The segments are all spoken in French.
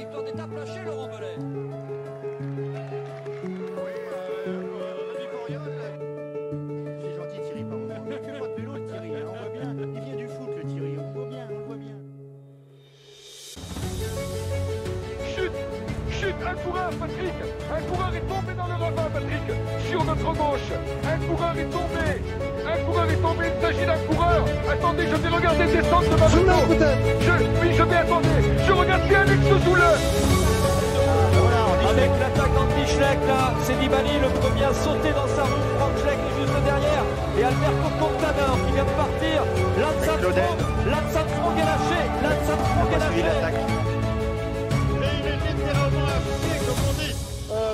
victoire d'étape lâchée, Laurent Belay. C'est gentil Thierry, pardon. Il fait pas de vélo le Thierry, hein, on voit bien. Il vient du foot le Thierry, on le voit bien, on le voit bien. Chute, chute, un coureur, Patrick. Un coureur est tombé dans le ravin, Patrick. Sur notre gauche, un coureur est tombé. Un coureur est tombé, il s'agit d'un coureur. Attendez, je vais regarder descendre de ma moto. Oui, je vais attendre. Je regarde bien Alex Zoule. Avec l'attaquant de Schleck, là, c'est Nibali, le premier à sauter dans sa roue. Frank Schleck est juste derrière. Et Alberto Contador qui vient de partir. Lance Armstrong est lâché. Lance Armstrong est lâché. Et il est littéralement appliqué, comme on dit,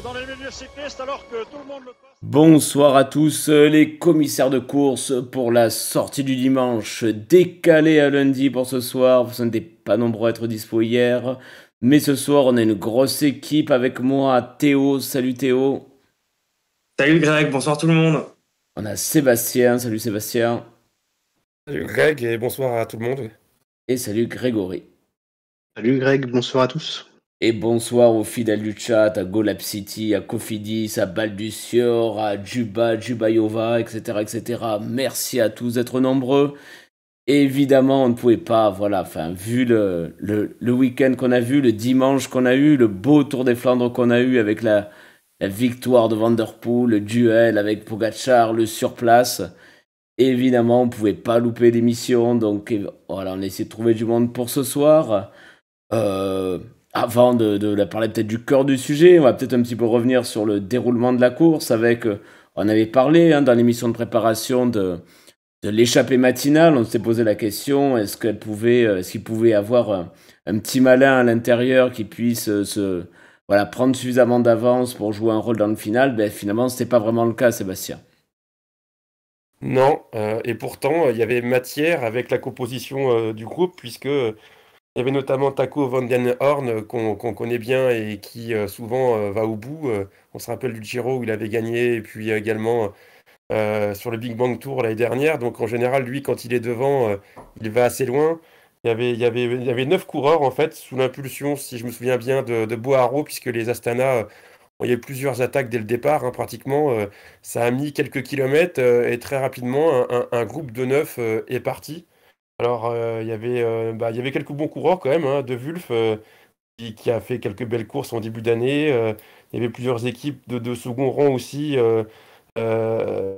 dans les milieux cyclistes, alors que tout le monde le passe. Bonsoir à tous les commissaires de course pour la sortie du dimanche décalée à lundi pour ce soir. Vous n'êtes pas nombreux à être dispo hier, mais ce soir on a une grosse équipe avec moi, Théo. Salut Théo. Salut Greg, bonsoir tout le monde. On a Sébastien. Salut Sébastien. Salut Greg et bonsoir à tout le monde. Et salut Grégory. Salut Greg, bonsoir à tous. Et bonsoir aux fidèles du chat, à Golap City, à Cofidis, à Baldusior, à Juba, Jubayova, etc., etc. Merci à tous d'être nombreux. Évidemment, on ne pouvait pas, vu le week-end qu'on a vu, le dimanche qu'on a eu, le beau Tour des Flandres qu'on a eu avec la victoire de Van Der Poel, le duel avec Pogacar, le surplace. Évidemment, on ne pouvait pas louper l'émission, donc voilà, on a essayé de trouver du monde pour ce soir. Avant de parler peut-être du cœur du sujet, on va peut-être un petit peu revenir sur le déroulement de la course on avait parlé dans l'émission de préparation de l'échappée matinale. On s'est posé la question, est-ce qu'il pouvait avoir un petit malin à l'intérieur qui puisse prendre suffisamment d'avance pour jouer un rôle dans le final. Finalement, ce n'était pas vraiment le cas, Sébastien. Non, et pourtant, il y avait matière avec la composition du groupe, puisque il y avait notamment Taco van den Horn, qu'on connaît bien et qui souvent va au bout. On se rappelle du Giro où il avait gagné, et puis également sur le Big Bang Tour l'année dernière. Donc en général, lui, quand il est devant, il va assez loin. Il y avait 9 coureurs, en fait, sous l'impulsion, si je me souviens bien, de Boaro, puisque les Astana, il y a eu plusieurs attaques dès le départ, pratiquement. Ça a mis quelques kilomètres, et très rapidement, un groupe de 9 est parti. Alors, il y avait quelques bons coureurs quand même, De Wulf, qui a fait quelques belles courses en début d'année. Il y avait plusieurs équipes de second rang aussi. Euh,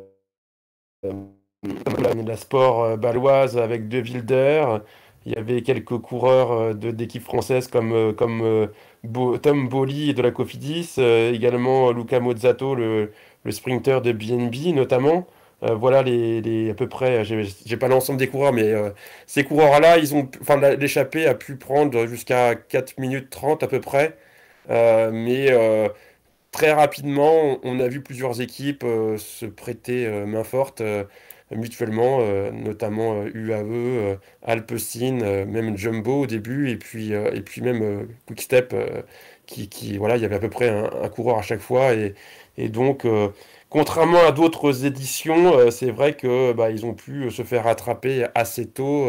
la Sport baloise avec De Wilder. Il y avait quelques coureurs d'équipes françaises comme Tom Bolly de la Cofidis, également Luca Mozzato, le sprinter de BNB notamment. Voilà à peu près, j'ai pas l'ensemble des coureurs, mais ces coureurs-là, l'échappée a pu prendre jusqu'à 4 minutes 30 à peu près. Mais très rapidement, on a vu plusieurs équipes se prêter main forte mutuellement, notamment UAE, Alpecin, même Jumbo au début, et puis même Quick-Step, voilà, il y avait à peu près un coureur à chaque fois, et donc, contrairement à d'autres éditions, c'est vrai que ils ont pu se faire rattraper assez tôt,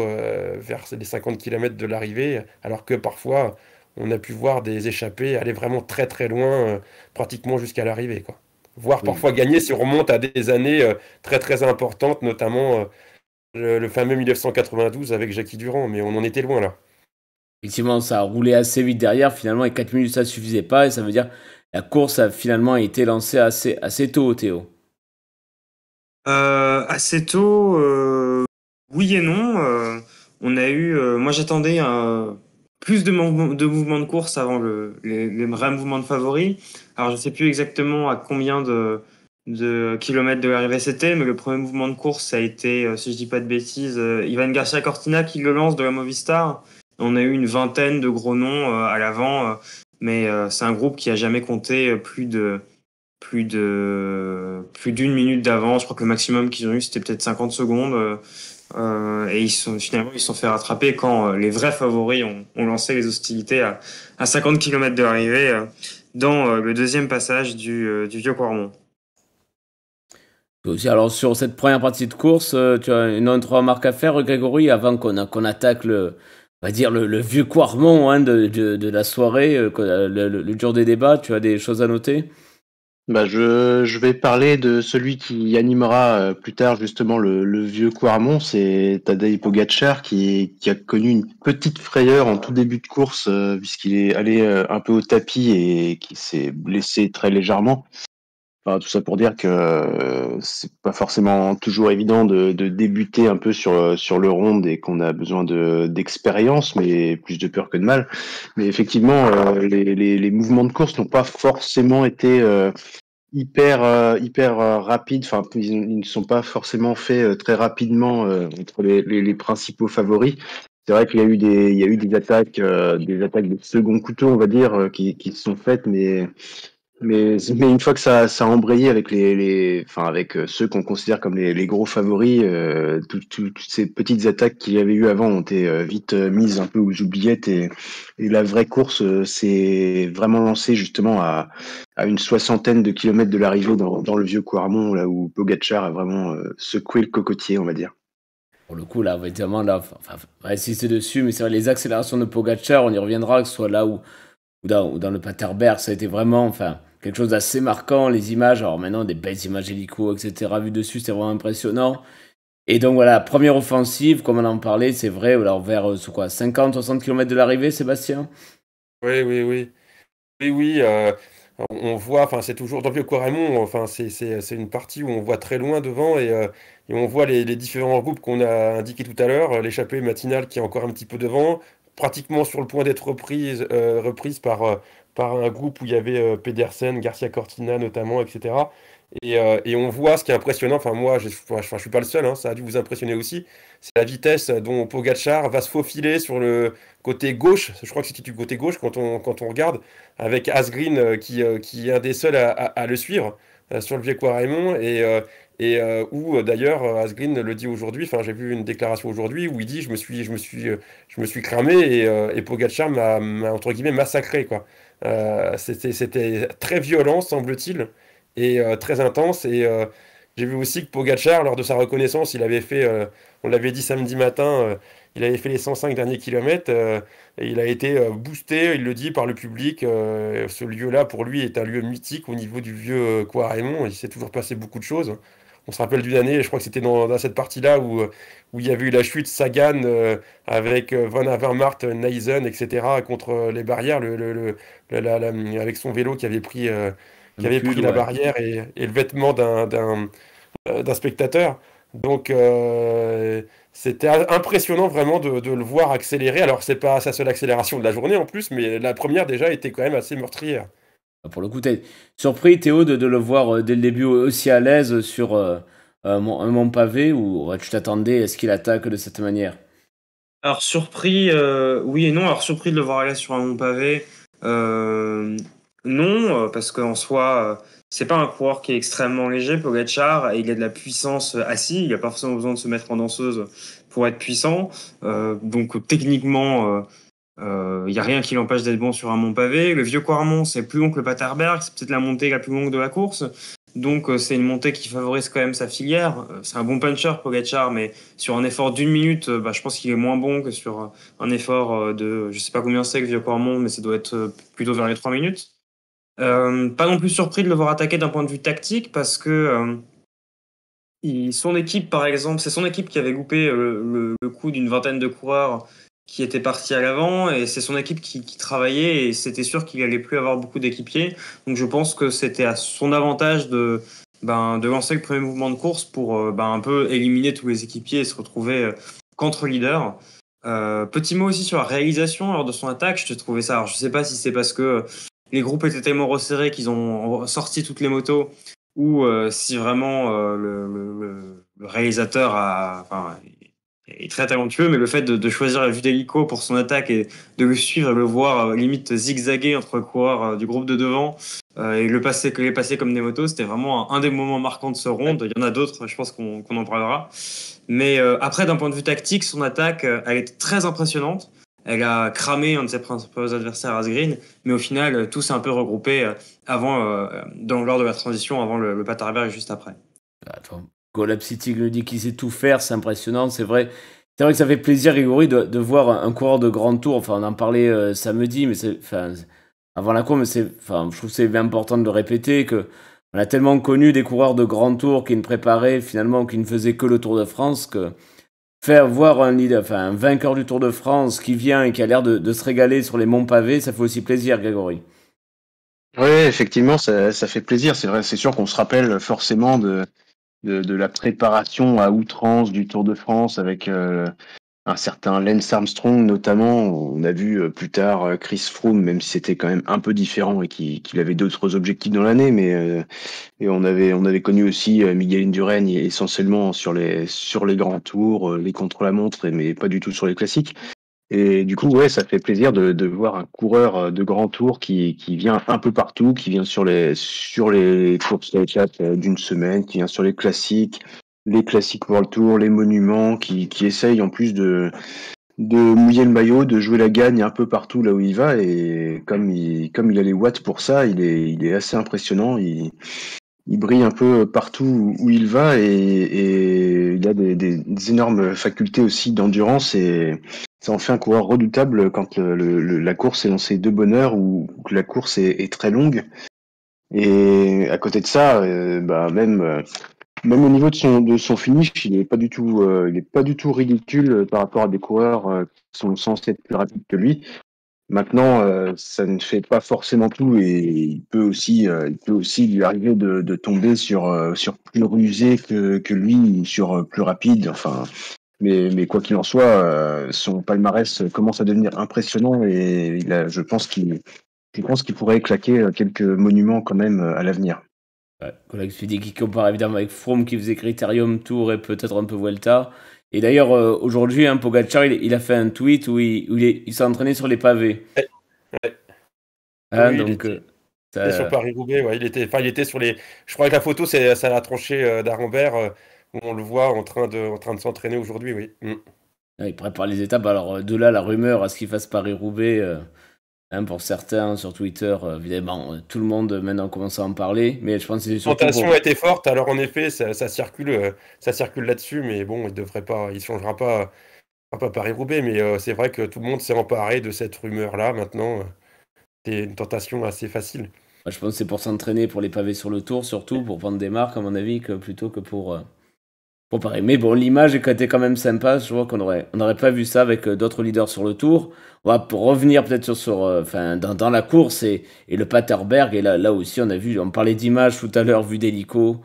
vers les 50 km de l'arrivée, alors que parfois, on a pu voir des échappées aller vraiment très très loin, pratiquement jusqu'à l'arrivée, quoi. Voire parfois gagner si on remonte à des années très très importantes, notamment le fameux 1992 avec Jackie Durand, mais on en était loin là. Effectivement, ça a roulé assez vite derrière. Finalement, les 4 minutes, ça ne suffisait pas. Et ça veut dire que la course a finalement été lancée assez tôt, Théo. Assez tôt, oui et non. On a eu, moi j'attendais plus de mouvements de course avant les vrais mouvements de favoris. Alors je sais plus exactement à combien de kilomètres de l'arrivée c'était, mais le premier mouvement de course ça a été, si je dis pas de bêtises, Ivan Garcia Cortina qui le lance de la Movistar. On a eu une vingtaine de gros noms à l'avant, mais c'est un groupe qui a jamais compté plus d'une minute d'avance. Je crois que le maximum qu'ils ont eu c'était peut-être 50 secondes. Et ils se sont fait rattraper quand les vrais favoris ont lancé les hostilités à 50 km de l'arrivée, dans le deuxième passage du Vieux Quarmont. Alors sur cette première partie de course, tu as une autre remarque à faire, Grégory, avant qu'on attaque le on va dire, le vieux Quarmont hein, de la soirée, le jour des débats. Tu as des choses à noter? Bah, je vais parler de celui qui animera plus tard justement le vieux Quarmont, c'est Tadej Pogačar qui a connu une petite frayeur en tout début de course puisqu'il est allé un peu au tapis et qui s'est blessé très légèrement. Enfin, tout ça pour dire que c'est pas forcément toujours évident de débuter un peu sur le round et qu'on a besoin d'expérience, mais plus de peur que de mal. Mais effectivement, les mouvements de course n'ont pas forcément été hyper rapides. Enfin, ils ne sont pas forcément faits très rapidement entre les principaux favoris. C'est vrai qu'il y a eu des attaques de second couteau, on va dire, qui se sont faites, mais une fois que ça a embrayé avec enfin avec ceux qu'on considère comme les gros favoris, toutes ces petites attaques qu'il y avait eu avant ont été vite mises un peu aux oubliettes et la vraie course s'est vraiment lancée justement à une soixantaine de kilomètres de l'arrivée dans le vieux Quarmont, là où Pogačar a vraiment secoué le cocotier, on va dire. Pour le coup, là, évidemment, là, enfin, on va insister dessus, mais c'est vrai, les accélérations de Pogačar, on y reviendra, que ce soit là ou dans le Paterberg, ça a été vraiment, enfin, quelque chose d'assez marquant. Les images, alors maintenant, des belles images hélico, etc., vues dessus, c'est vraiment impressionnant. Et donc voilà, première offensive, comme on en parlait, c'est vrai, alors vers, 50-60 km de l'arrivée, Sébastien? Oui, oui, oui. Oui, oui, on voit, enfin, c'est toujours dans le Vieux-Quaremont, enfin, c'est une partie où on voit très loin devant et on voit les différents groupes qu'on a indiqués tout à l'heure, l'échappée matinale qui est encore un petit peu devant, pratiquement sur le point d'être reprise par un groupe où il y avait Pedersen, Garcia Cortina notamment, etc. Et on voit ce qui est impressionnant, enfin moi je suis pas le seul, hein, ça a dû vous impressionner aussi, c'est la vitesse dont Pogačar va se faufiler sur le côté gauche, je crois que c'était du côté gauche quand on regarde, avec Asgreen qui est un des seuls à le suivre sur le vieux Quaremont et où d'ailleurs Asgreen le dit aujourd'hui, enfin j'ai vu une déclaration aujourd'hui où il dit je me suis cramé et Pogačar m'a entre guillemets massacré quoi. C'était très violent semble-t-il et très intense et j'ai vu aussi que Pogačar lors de sa reconnaissance il avait fait on l'avait dit samedi matin il avait fait les 105 derniers kilomètres et il a été boosté, il le dit, par le public. Ce lieu-là, pour lui, est un lieu mythique au niveau du vieux Quaremont. Il s'est toujours passé beaucoup de choses. On se rappelle d'une année, je crois que c'était dans cette partie-là où il y avait eu la chute Sagan avec Van Avermaet, Neisen, etc. contre les barrières, avec son vélo qui avait pris la Ouais. barrière et le vêtement d'un spectateur. Donc c'était impressionnant vraiment de le voir accélérer. Alors c'est pas sa seule accélération de la journée en plus, mais la première déjà était quand même assez meurtrière. Pour le coup, t'es surpris, Théo, de le voir dès le début aussi à l'aise sur un mont pavé ou ouais, tu t'attendais à ce qu'il attaque de cette manière? Alors surpris, oui et non. Alors surpris de le voir aller sur un mont pavé, non, parce qu'en soi, c'est pas un coureur qui est extrêmement léger, Pogačar, et il a de la puissance assis. Il a pas forcément besoin de se mettre en danseuse pour être puissant. Donc techniquement, il y a rien qui l'empêche d'être bon sur un mont pavé. Le vieux Quarmont, c'est plus long que le Paterberg, c'est peut-être la montée la plus longue de la course. Donc c'est une montée qui favorise quand même sa filière. C'est un bon puncher, Pogačar, mais sur un effort d'une minute, je pense qu'il est moins bon que sur un effort de, je sais pas combien c'est que Vieux Quarmont, mais ça doit être plutôt vers les 3 minutes. Pas non plus surpris de le voir attaquer d'un point de vue tactique, parce que son équipe, par exemple, c'est son équipe qui avait loupé le coup d'une vingtaine de coureurs qui étaient partis à l'avant, et c'est son équipe qui travaillait, et c'était sûr qu'il allait plus avoir beaucoup d'équipiers. Donc je pense que c'était à son avantage de lancer le premier mouvement de course pour un peu éliminer tous les équipiers et se retrouver qu'entre leaders. Petit mot aussi sur la réalisation lors de son attaque, je te trouvais ça. Alors je sais pas si c'est parce que les groupes étaient tellement resserrés qu'ils ont sorti toutes les motos, ou si vraiment le réalisateur est très talentueux, mais le fait de choisir la vue d'hélico pour son attaque et de le suivre et le voir limite zigzaguer entre le coureur du groupe de devant et les passer comme des motos, c'était vraiment un des moments marquants de ce round. Il y en a d'autres, je pense qu'on en parlera. Mais après, d'un point de vue tactique, son attaque, elle était très impressionnante. Elle a cramé un de ses principaux adversaires, Asgreen, mais au final, tout s'est un peu regroupé lors de la transition, avant le Paterberg et juste après. Attends, Golab City nous dit qu'il sait tout faire, c'est impressionnant, c'est vrai. C'est vrai que ça fait plaisir, Grégory, de voir un coureur de grand tour. Enfin, on en parlait samedi, mais avant la course, mais je trouve que c'est bien important de le répéter, que on a tellement connu des coureurs de grand tour qui ne préparaient finalement, qui ne faisaient que le Tour de France, que faire voir un vainqueur du Tour de France qui vient et qui a l'air de se régaler sur les monts pavés, ça fait aussi plaisir, Grégory. Oui, effectivement, ça fait plaisir. C'est vrai, c'est sûr qu'on se rappelle forcément de la préparation à outrance du Tour de France avec un certain Lance Armstrong notamment. On a vu plus tard Chris Froome, même si c'était quand même un peu différent et qu'il avait d'autres objectifs dans l'année, mais et on avait connu aussi Miguel Indurain essentiellement sur les grands tours, les contre-la-montre, mais pas du tout sur les classiques. Et du coup, ouais, ça fait plaisir de voir un coureur de grand tour qui vient un peu partout, qui vient sur les courses étapes d'une semaine, qui vient sur les classiques World Tour, les monuments, qui essaye en plus de mouiller le maillot, de jouer la gagne un peu partout là où il va. Et comme il a les watts pour ça, il est assez impressionnant. Il brille un peu partout où il va et il a des énormes facultés aussi d'endurance et ça en fait un coureur redoutable quand la course est lancée de bonne heure ou que la course est très longue. Et à côté de ça, même au niveau de son finish, il est pas du tout ridicule par rapport à des coureurs qui sont censés être plus rapides que lui. Maintenant, ça ne fait pas forcément tout et il peut aussi lui arriver de tomber sur plus rusé que lui, ou sur plus rapide. Enfin, mais quoi qu'il en soit, son palmarès commence à devenir impressionnant et je pense qu'il pourrait claquer quelques monuments quand même à l'avenir. Ouais, collègue Speedy qui compare évidemment avec Froome qui faisait Critérium Tour et peut-être un peu Vuelta. Et d'ailleurs, aujourd'hui, Pogacar, il a fait un tweet où il s'est entraîné sur les pavés. Ouais. Hein, Oui, donc, il était sur Paris-Roubaix, ouais. Il était sur les. Je crois que la photo, c'est à la tranchée d'Arambert, où on le voit en train de s'entraîner aujourd'hui, oui. il prépare les étapes. Alors, de là, la rumeur à ce qu'il fasse Paris-Roubaix, pour certains sur Twitter, évidemment, tout le monde maintenant commence à en parler. Mais je pense que c'est surtout. La tentation a été forte, alors en effet, ça circule là-dessus, mais bon, il changera pas Paris-Roubaix, mais c'est vrai que tout le monde s'est emparé de cette rumeur-là maintenant. C'est une tentation assez facile. Je pense que c'est pour s'entraîner pour les pavés sur le tour, surtout pour prendre des marques, à mon avis, plutôt que pour Paris. Mais bon, l'image était quand même sympa. Je vois qu'on n'aurait pas vu ça avec d'autres leaders sur le tour. On va revenir peut-être dans la course et le Paterberg. Et là aussi, on parlait d'images tout à l'heure, vue d'hélico.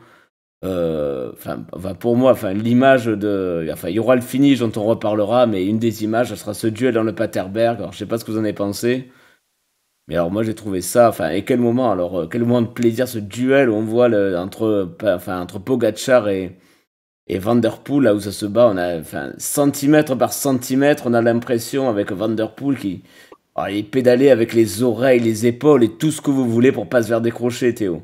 Pour moi, l'image il y aura le finish dont on reparlera, mais une des images, ça sera ce duel dans le Paterberg. Alors, je sais pas ce que vous en avez pensé. Mais alors moi j'ai trouvé ça, et quel moment de plaisir ce duel où on voit entre Pogacar et Van Der Poel, là où ça se bat, on a, centimètre par centimètre, on a l'impression avec Van Der Poel il pédalait avec les oreilles, les épaules et tout ce que vous voulez pour pas se faire décrocher, Théo.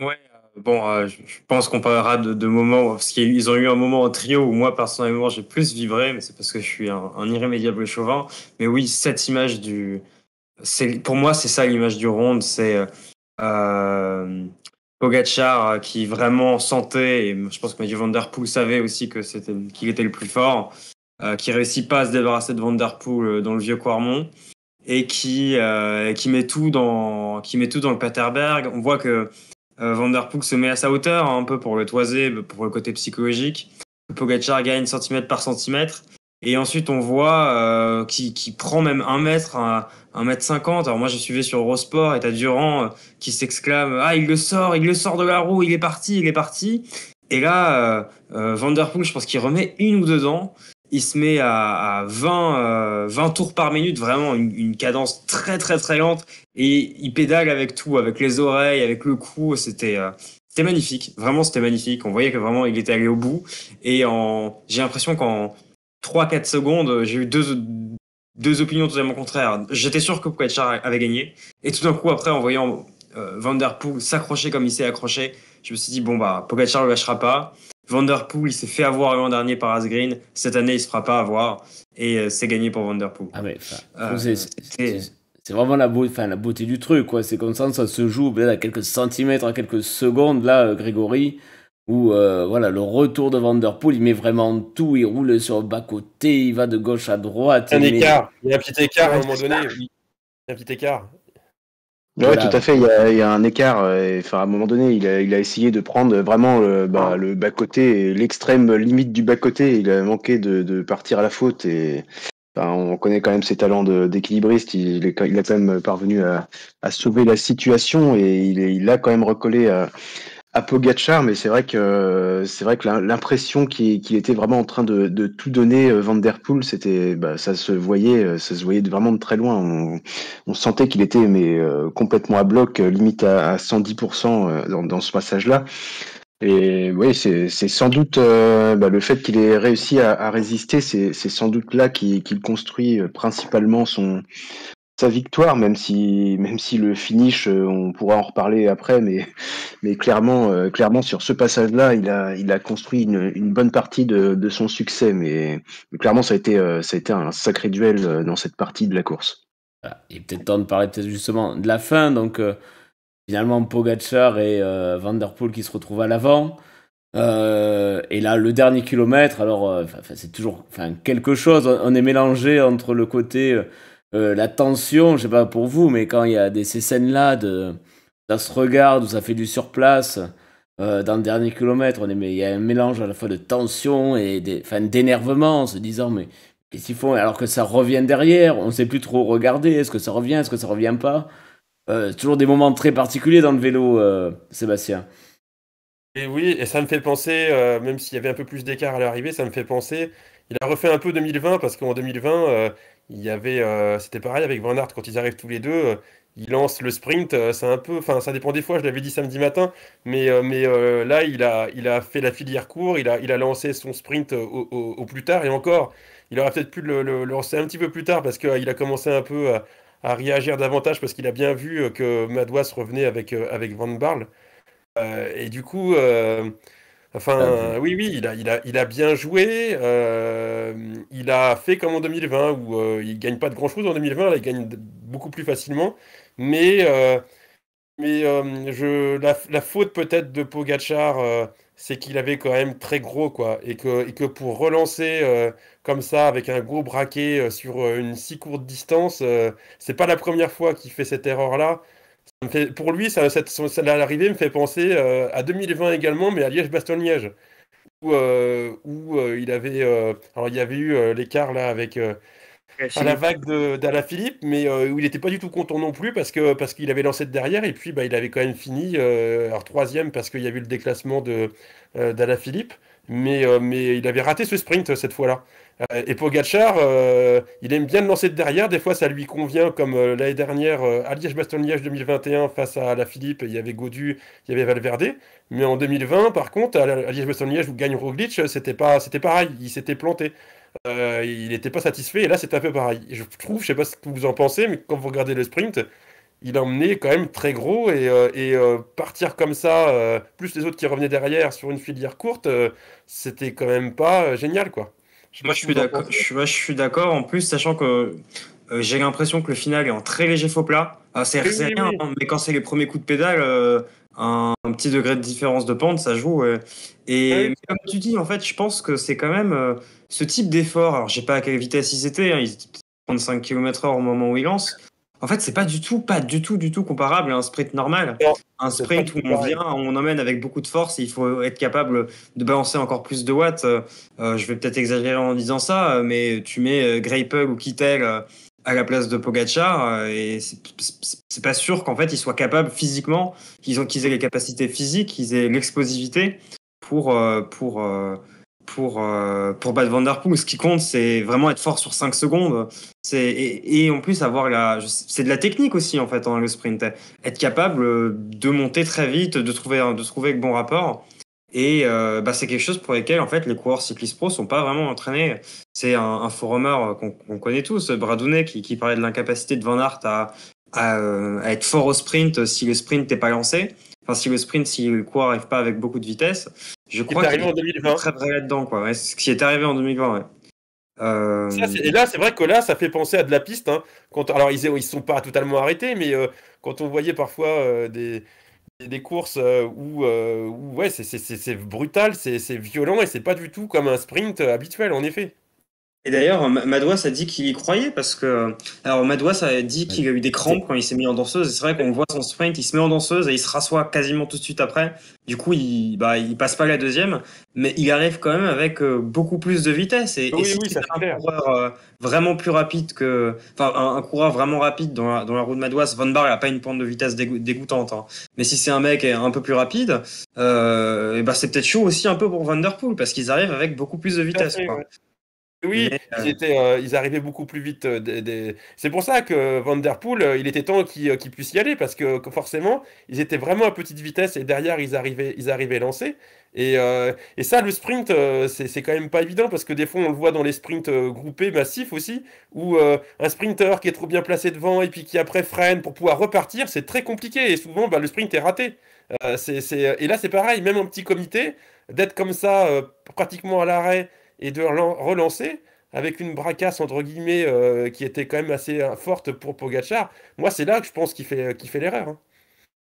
Ouais, je pense qu'on parlera de moments, parce qu'ils ont eu un moment en trio où moi personnellement j'ai plus vibré, mais c'est parce que je suis un irrémédiable chauvin. Mais oui, cette image pour moi, c'est ça l'image du round, c'est Pogacar qui vraiment sentait, et je pense que Mathieu Van Der Poel savait aussi qu'il était le plus fort, qui réussit pas à se débarrasser de Van Der Poel dans le vieux Quarmont, et qui met tout dans le Paterberg. On voit que Van Der Poel se met à sa hauteur, un peu pour le toiser, pour le côté psychologique. Pogacar gagne centimètre par centimètre. Et ensuite, on voit qui prend même 1 mètre, 1,50 m. Alors moi, je suivais sur Eurosport et t'as Durand qui s'exclame « Ah, il le sort de la roue, il est parti !» Et là, Van Der Poel, je pense qu'il remet 1 ou 2 dents. Il se met à 20 tours par minute, vraiment une cadence très, très, très lente. Et il pédale avec tout, avec les oreilles, avec le cou. C'était magnifique. Vraiment, c'était magnifique. On voyait que vraiment, il était allé au bout. Et j'ai l'impression qu'en 3-4 secondes, j'ai eu deux opinions totalement contraires. J'étais sûr que Pogacar avait gagné. Et tout d'un coup, après, en voyant Van Der Poel s'accrocher comme il s'est accroché, je me suis dit, Pogacar ne le lâchera pas. Van Der Poel, il s'est fait avoir l'an dernier par Asgreen. Cette année, il ne se fera pas avoir. Et c'est gagné pour Van Der Poel. Ah mais, c'est vraiment la beauté du truc, quoi. C'est comme ça se joue à quelques centimètres, à quelques secondes, là, Grégory. où voilà, le retour de Van Der Poel, il met vraiment tout, il roule sur le bas-côté, il va de gauche à droite. Un il met- écart. Il y a un petit écart à un Ouais, moment donné. Oui. Il y a un petit écart. Ouais, voilà. tout à fait. Il y a un écart. Enfin, à un moment donné, il a essayé de prendre vraiment le bas-côté, et l'extrême limite du bas-côté. Il a manqué de partir à la faute. Et enfin, on connaît quand même ses talents d'équilibriste. Il a quand même parvenu à sauver la situation et il a quand même recollé à Pogačar, mais c'est vrai que l'impression qu'il était vraiment en train de tout donner, Van Der Poel, ça se voyait vraiment de très loin. On sentait qu'il était complètement à bloc, limite à 110% dans ce passage-là. Et oui, c'est sans doute le fait qu'il ait réussi à résister, c'est sans doute là qu'il construit principalement sa victoire, même si le finish, on pourra en reparler après, mais clairement sur ce passage-là, il a construit une bonne partie de son succès, mais clairement ça a été un sacré duel dans cette partie de la course. Voilà. Il est peut-être temps de parler peut-être justement de la fin. Donc finalement, Pogačar et Van Der Poel qui se retrouvent à l'avant. Et là, le dernier kilomètre, alors c'est toujours quelque chose. On est mélangé entre le côté la tension, je sais pas pour vous, mais quand il y a ces scènes-là ça se regarde, où ça fait du surplace, dans le dernier kilomètre, il y a un mélange à la fois de tension et d'énervement, en se disant, mais qu'est-ce qu'ils font? Alors que ça revient derrière, on sait plus trop regarder, est-ce que ça revient, est-ce que ça revient pas? C'est toujours des moments très particuliers dans le vélo, Sébastien. Et oui, et ça me fait penser, même s'il y avait un peu plus d'écart à l'arrivée, ça me fait penser. Il a refait un peu 2020 parce qu'en 2020, il y avait, c'était pareil avec Van Aert quand ils arrivent tous les deux. Ils lancent le sprint. C'est un peu, enfin, ça dépend des fois. Je l'avais dit samedi matin, mais là, il a fait la filière court. Il a lancé son sprint au plus tard et encore, il aurait peut-être pu le lancer un petit peu plus tard parce qu'il a commencé un peu à réagir davantage parce qu'il a bien vu que Madouas revenait avec Van Barle. Et du coup, Ah, enfin, oui, oui, il a bien joué. Il a fait comme en 2020, où il gagne pas de grand-chose en 2020, là, il gagne beaucoup plus facilement. Mais, la faute peut-être de Pogačar, c'est qu'il avait quand même très gros, quoi. Et que pour relancer comme ça, avec un gros braquet sur une si courte distance, c'est pas la première fois qu'il fait cette erreur-là. Pour lui, l'arrivée me fait penser à 2020 également, mais à Liège-Bastogne-Liège, où il avait, alors il y avait eu l'écart là avec à la vague d'Alaphilippe, mais où il n'était pas du tout content non plus parce qu'il avait lancé de derrière et puis bah, il avait quand même fini alors troisième parce qu'il y avait eu le déclassement d'Alaphilippe, mais il avait raté ce sprint cette fois-là. Et Pogačar, il aime bien le lancer de derrière, des fois ça lui convient comme l'année dernière à Liège-Bastogne-Liège 2021 face à Alaphilippe, il y avait Gaudu, il y avait Valverde, mais en 2020 par contre à Liège-Bastogne-Liège où gagne Roglic, c'était pareil, il s'était planté. Il n'était pas satisfait et là c'est un peu pareil. Et je trouve, je sais pas ce que vous en pensez, mais quand vous regardez le sprint, il a emmené quand même très gros et partir comme ça, plus les autres qui revenaient derrière sur une filière courte, c'était quand même pas génial quoi. Je sais Moi, pas je ce que suis vous en d'accord. pensez. Je suis d'accord. En plus, sachant que j'ai l'impression que le final est en très léger faux plat. C'est Oui, c'est oui, rien, oui. hein, mais quand c'est les premiers coups de pédale, un petit degré de différence de pente, ça joue. Et Oui, mais comme tu dis, en fait, je pense que c'est quand même ce type d'effort. Alors, je sais pas à quelle vitesse ils étaient. Hein, ils étaient 35 km/h au moment où ils lancent. En fait, c'est pas du tout comparable à un sprint normal. non, Un c'est pas sprint du où tout on pareil. vient, on emmène avec beaucoup de force et il faut être capable de balancer encore plus de watts. Je vais peut-être exagérer en disant ça, mais tu mets Greipel ou Kittel à la place de Pogacar et c'est pas sûr qu'en fait ils soient capables physiquement, qu'ils aient les capacités physiques, qu'ils aient l'explosivité pour euh, pour euh, pour battre Van Der Poel. Ce qui compte, c'est vraiment être fort sur 5 secondes. Et en plus avoir c'est de la technique aussi en fait, hein, le sprint. Être capable de monter très vite, de trouver le bon rapport. Et c'est quelque chose pour lequel en fait les coureurs cyclistes pro sont pas vraiment entraînés. C'est un forumeur qu'on connaît tous, Bradounet, qui parlait de l'incapacité de Van Aert à être fort au sprint si le sprint n'est pas lancé. Enfin, si le coureur n'arrive pas avec beaucoup de vitesse. Je Il est crois qu'il arrivé en est 2020. très vrai là-dedans, quoi. Ouais, c'est ce qui est arrivé en 2020, ouais. Et là, c'est vrai que là, ça fait penser à de la piste, hein. Alors, ils sont pas totalement arrêtés, mais quand on voyait parfois des courses où ouais, c'est brutal, c'est violent et c'est pas du tout comme un sprint habituel, en effet. Et d'ailleurs, Madouas a dit qu'il y croyait parce que, alors Madouas a dit qu'il a eu des crampes quand il s'est mis en danseuse. Et c'est vrai qu'on voit son sprint, il se met en danseuse et il se rassoit quasiment tout de suite après. Du coup, il passe pas la deuxième, mais il arrive quand même avec beaucoup plus de vitesse. Et Oui, si oui, c'était ça c'est un clair. coureur vraiment plus rapide que, enfin, un coureur vraiment rapide dans la roue de Madouas, Van Baarle, il a pas une pente de vitesse dégoûtante, hein. Mais si c'est un mec un peu plus rapide, et ben c'est peut-être chaud aussi un peu pour Van Der Poel parce qu'ils arrivent avec beaucoup plus de Tout à vitesse, fait, quoi. ouais. Oui, Mais, ils arrivaient beaucoup plus vite. C'est pour ça que Van Der Poel, il était temps qu'il puisse y aller, parce que forcément, ils étaient vraiment à petite vitesse et derrière, ils arrivaient lancés. Et ça, le sprint, c'est quand même pas évident, parce que des fois, on le voit dans les sprints groupés, massifs aussi, où un sprinter qui est trop bien placé devant et puis qui après freine pour pouvoir repartir, c'est très compliqué et souvent, bah, le sprint est raté. Et là, c'est pareil, même en petit comité, d'être comme ça, pratiquement à l'arrêt et de relancer avec une bracasse entre guillemets qui était quand même assez forte pour Pogacar. Moi, c'est là que je pense qu'il fait l'erreur, hein.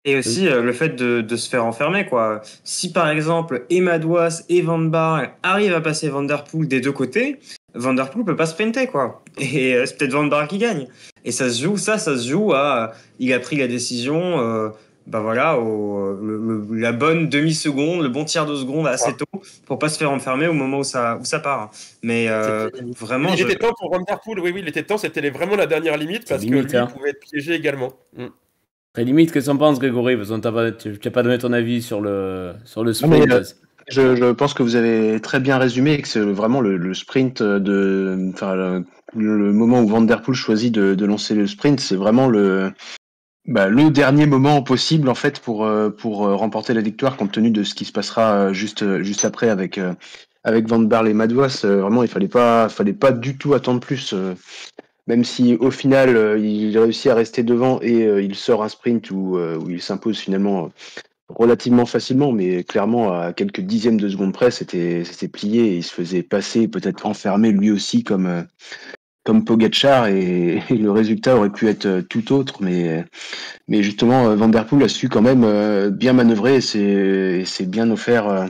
et aussi le fait de se faire enfermer, quoi. Si par exemple Madouas et Van Baarle arrivent à passer Van Der Poel des deux côtés, Van Der Poel peut pas sprinter, quoi. Et c'est peut-être Van Baarle qui gagne. Et ça se joue à il a pris la décision, bah voilà, la bonne demi-seconde, le bon tiers de seconde assez tôt pour pas se faire enfermer au moment où ça part. Mais vraiment, Il était temps pour Van Der Poel, oui, il était temps, c'était vraiment la dernière limite, C'est parce limite, que lui hein. pouvait être piégé également. Très limite, qu'est-ce qu'on pense, Grégory? Parce que tu n'as pas donné ton avis sur le Non, sprint. mais, je pense que vous avez très bien résumé et que c'est vraiment le sprint enfin, le moment où Van Der Poel choisit de lancer le sprint, c'est vraiment le dernier moment possible en fait pour remporter la victoire compte tenu de ce qui se passera juste après avec Van Baarle et Madouas. Vraiment, il fallait pas du tout attendre plus. Même si au final il réussit à rester devant et il sort un sprint où il s'impose finalement relativement facilement, mais clairement à quelques dixièmes de seconde près, c'était plié et il se faisait passer, peut-être enfermer lui aussi comme Pogacar et le résultat aurait pu être tout autre, mais justement Van Der Poel a su quand même bien manœuvrer et s'est bien offert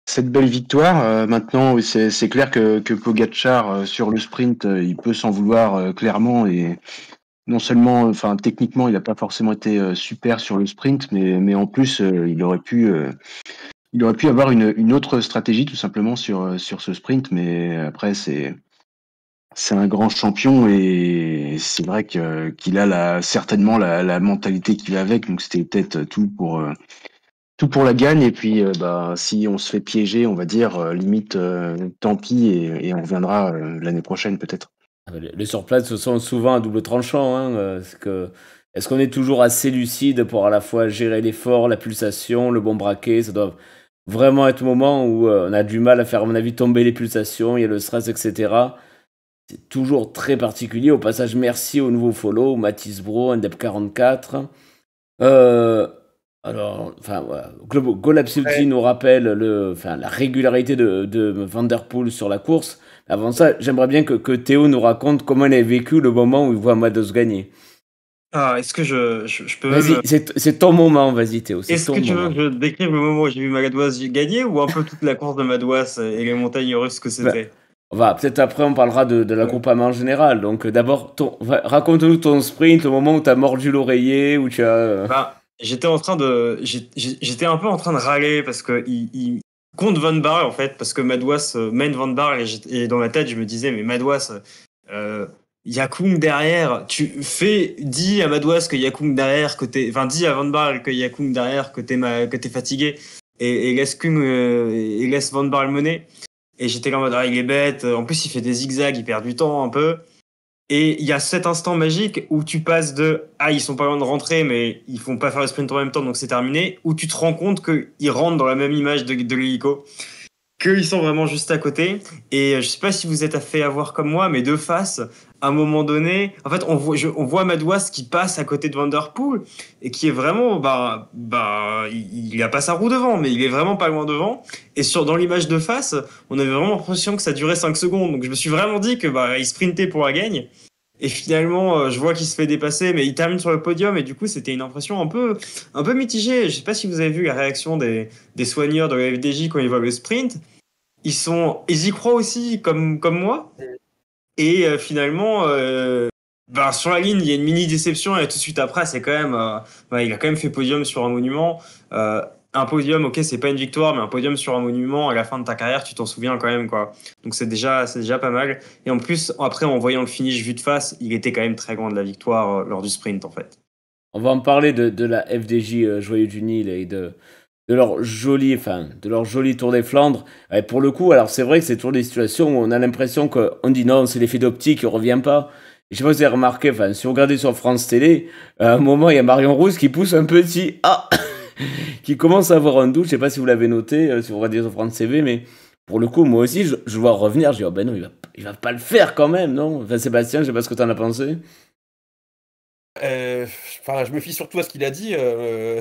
cette belle victoire. Maintenant, c'est clair que Pogacar sur le sprint, il peut s'en vouloir clairement et non seulement, enfin techniquement, il n'a pas forcément été super sur le sprint, mais en plus, il aurait pu avoir une autre stratégie tout simplement sur ce sprint. Mais après, c'est un grand champion et c'est vrai qu'il a certainement la mentalité qui va avec. Donc c'était peut-être tout pour la gagne. Et puis, si on se fait piéger, on va dire limite, tant pis et on reviendra l'année prochaine peut-être. Les surplaces ce sont souvent à double tranchant, hein, est-ce qu'on est toujours assez lucide pour à la fois gérer l'effort, la pulsation, le bon braquet? Ça doit vraiment être le moment où on a du mal à faire, à mon avis, tomber les pulsations, il y a le stress, etc. C'est toujours très particulier. Au passage, merci au nouveau follow, Mathis Bro, Ndep44. Alors, enfin, voilà. Goal Absoluti nous rappelle la régularité de Van Der Poel sur la course. Avant ça, j'aimerais bien que Théo nous raconte comment il a vécu le moment où il voit Madouas gagner. Ah, est-ce que je peux Vas-y, c'est ton moment, vas-y Théo. Est-ce que tu veux que je décrive le moment où j'ai vu Madouas gagner ou un peu toute la course de Madouas et les montagnes russes que c'était? Peut-être après on parlera de la groupama en général. Donc d'abord, raconte-nous ton sprint, le moment où tu as mordu l'oreiller, où tu as... J'étais j'étais un peu en train de râler parce que il compte Van Baarle en fait, parce que Madouas mène Van Baarle et dans ma tête je me disais mais Madouas, Yacoum derrière, dis à Madouas que Yacoum derrière, dis à Van Baarle que Yacoum derrière, que t'es fatigué et laisse Van Baarle mener. Et j'étais là en mode il est bête, en plus il fait des zigzags, il perd du temps un peu. Et il y a cet instant magique où tu passes ils sont pas loin de rentrer, mais ils font pas faire le sprint en même temps, donc c'est terminé, où tu te rends compte qu'ils rentrent dans la même image de l'hélico, qu'ils sont vraiment juste à côté. Et je sais pas si vous êtes fait avoir comme moi, mais de face, à un moment donné, en fait, on voit Madouas qui passe à côté de Van Der Poel et qui est vraiment, il a pas sa roue devant, mais il est vraiment pas loin devant. Et dans l'image de face, on avait vraiment l'impression que ça durait 5 secondes. Donc je me suis vraiment dit que il sprintait pour la gagne. Et finalement, je vois qu'il se fait dépasser, mais il termine sur le podium. Et du coup, c'était une impression un peu mitigée. Je sais pas si vous avez vu la réaction des soigneurs de la FDJ quand ils voient le sprint. Ils y croient aussi, comme moi. Et finalement, sur la ligne, il y a une mini déception. Et tout de suite après, c'est quand même, il a quand même fait podium sur un monument. Un podium, ok, c'est pas une victoire, mais un podium sur un monument à la fin de ta carrière, tu t'en souviens quand même, quoi. Donc c'est déjà pas mal. Et en plus, après, en voyant le finish vu de face, il était quand même très loin de la victoire lors du sprint, en fait. On va en parler de la FDJ Joyeux du Nil et de leur joli Tour des Flandres. Et pour le coup, alors c'est vrai que c'est toujours des situations où on a l'impression qu'on dit non, c'est l'effet d'optique, il revient pas. Et je sais pas si vous avez remarqué, si vous regardez sur France Télé, à un moment, il y a Marion Rousse qui pousse un petit ah qui commence à avoir un doute. Je sais pas si vous l'avez noté, si vous regardez sur France TV, mais pour le coup, moi aussi, je vois revenir. Je dis, oh ben non, il va pas le faire quand même, non? Enfin, Sébastien, je sais pas ce que t'en as pensé. Enfin, je me fie surtout à ce qu'il a dit.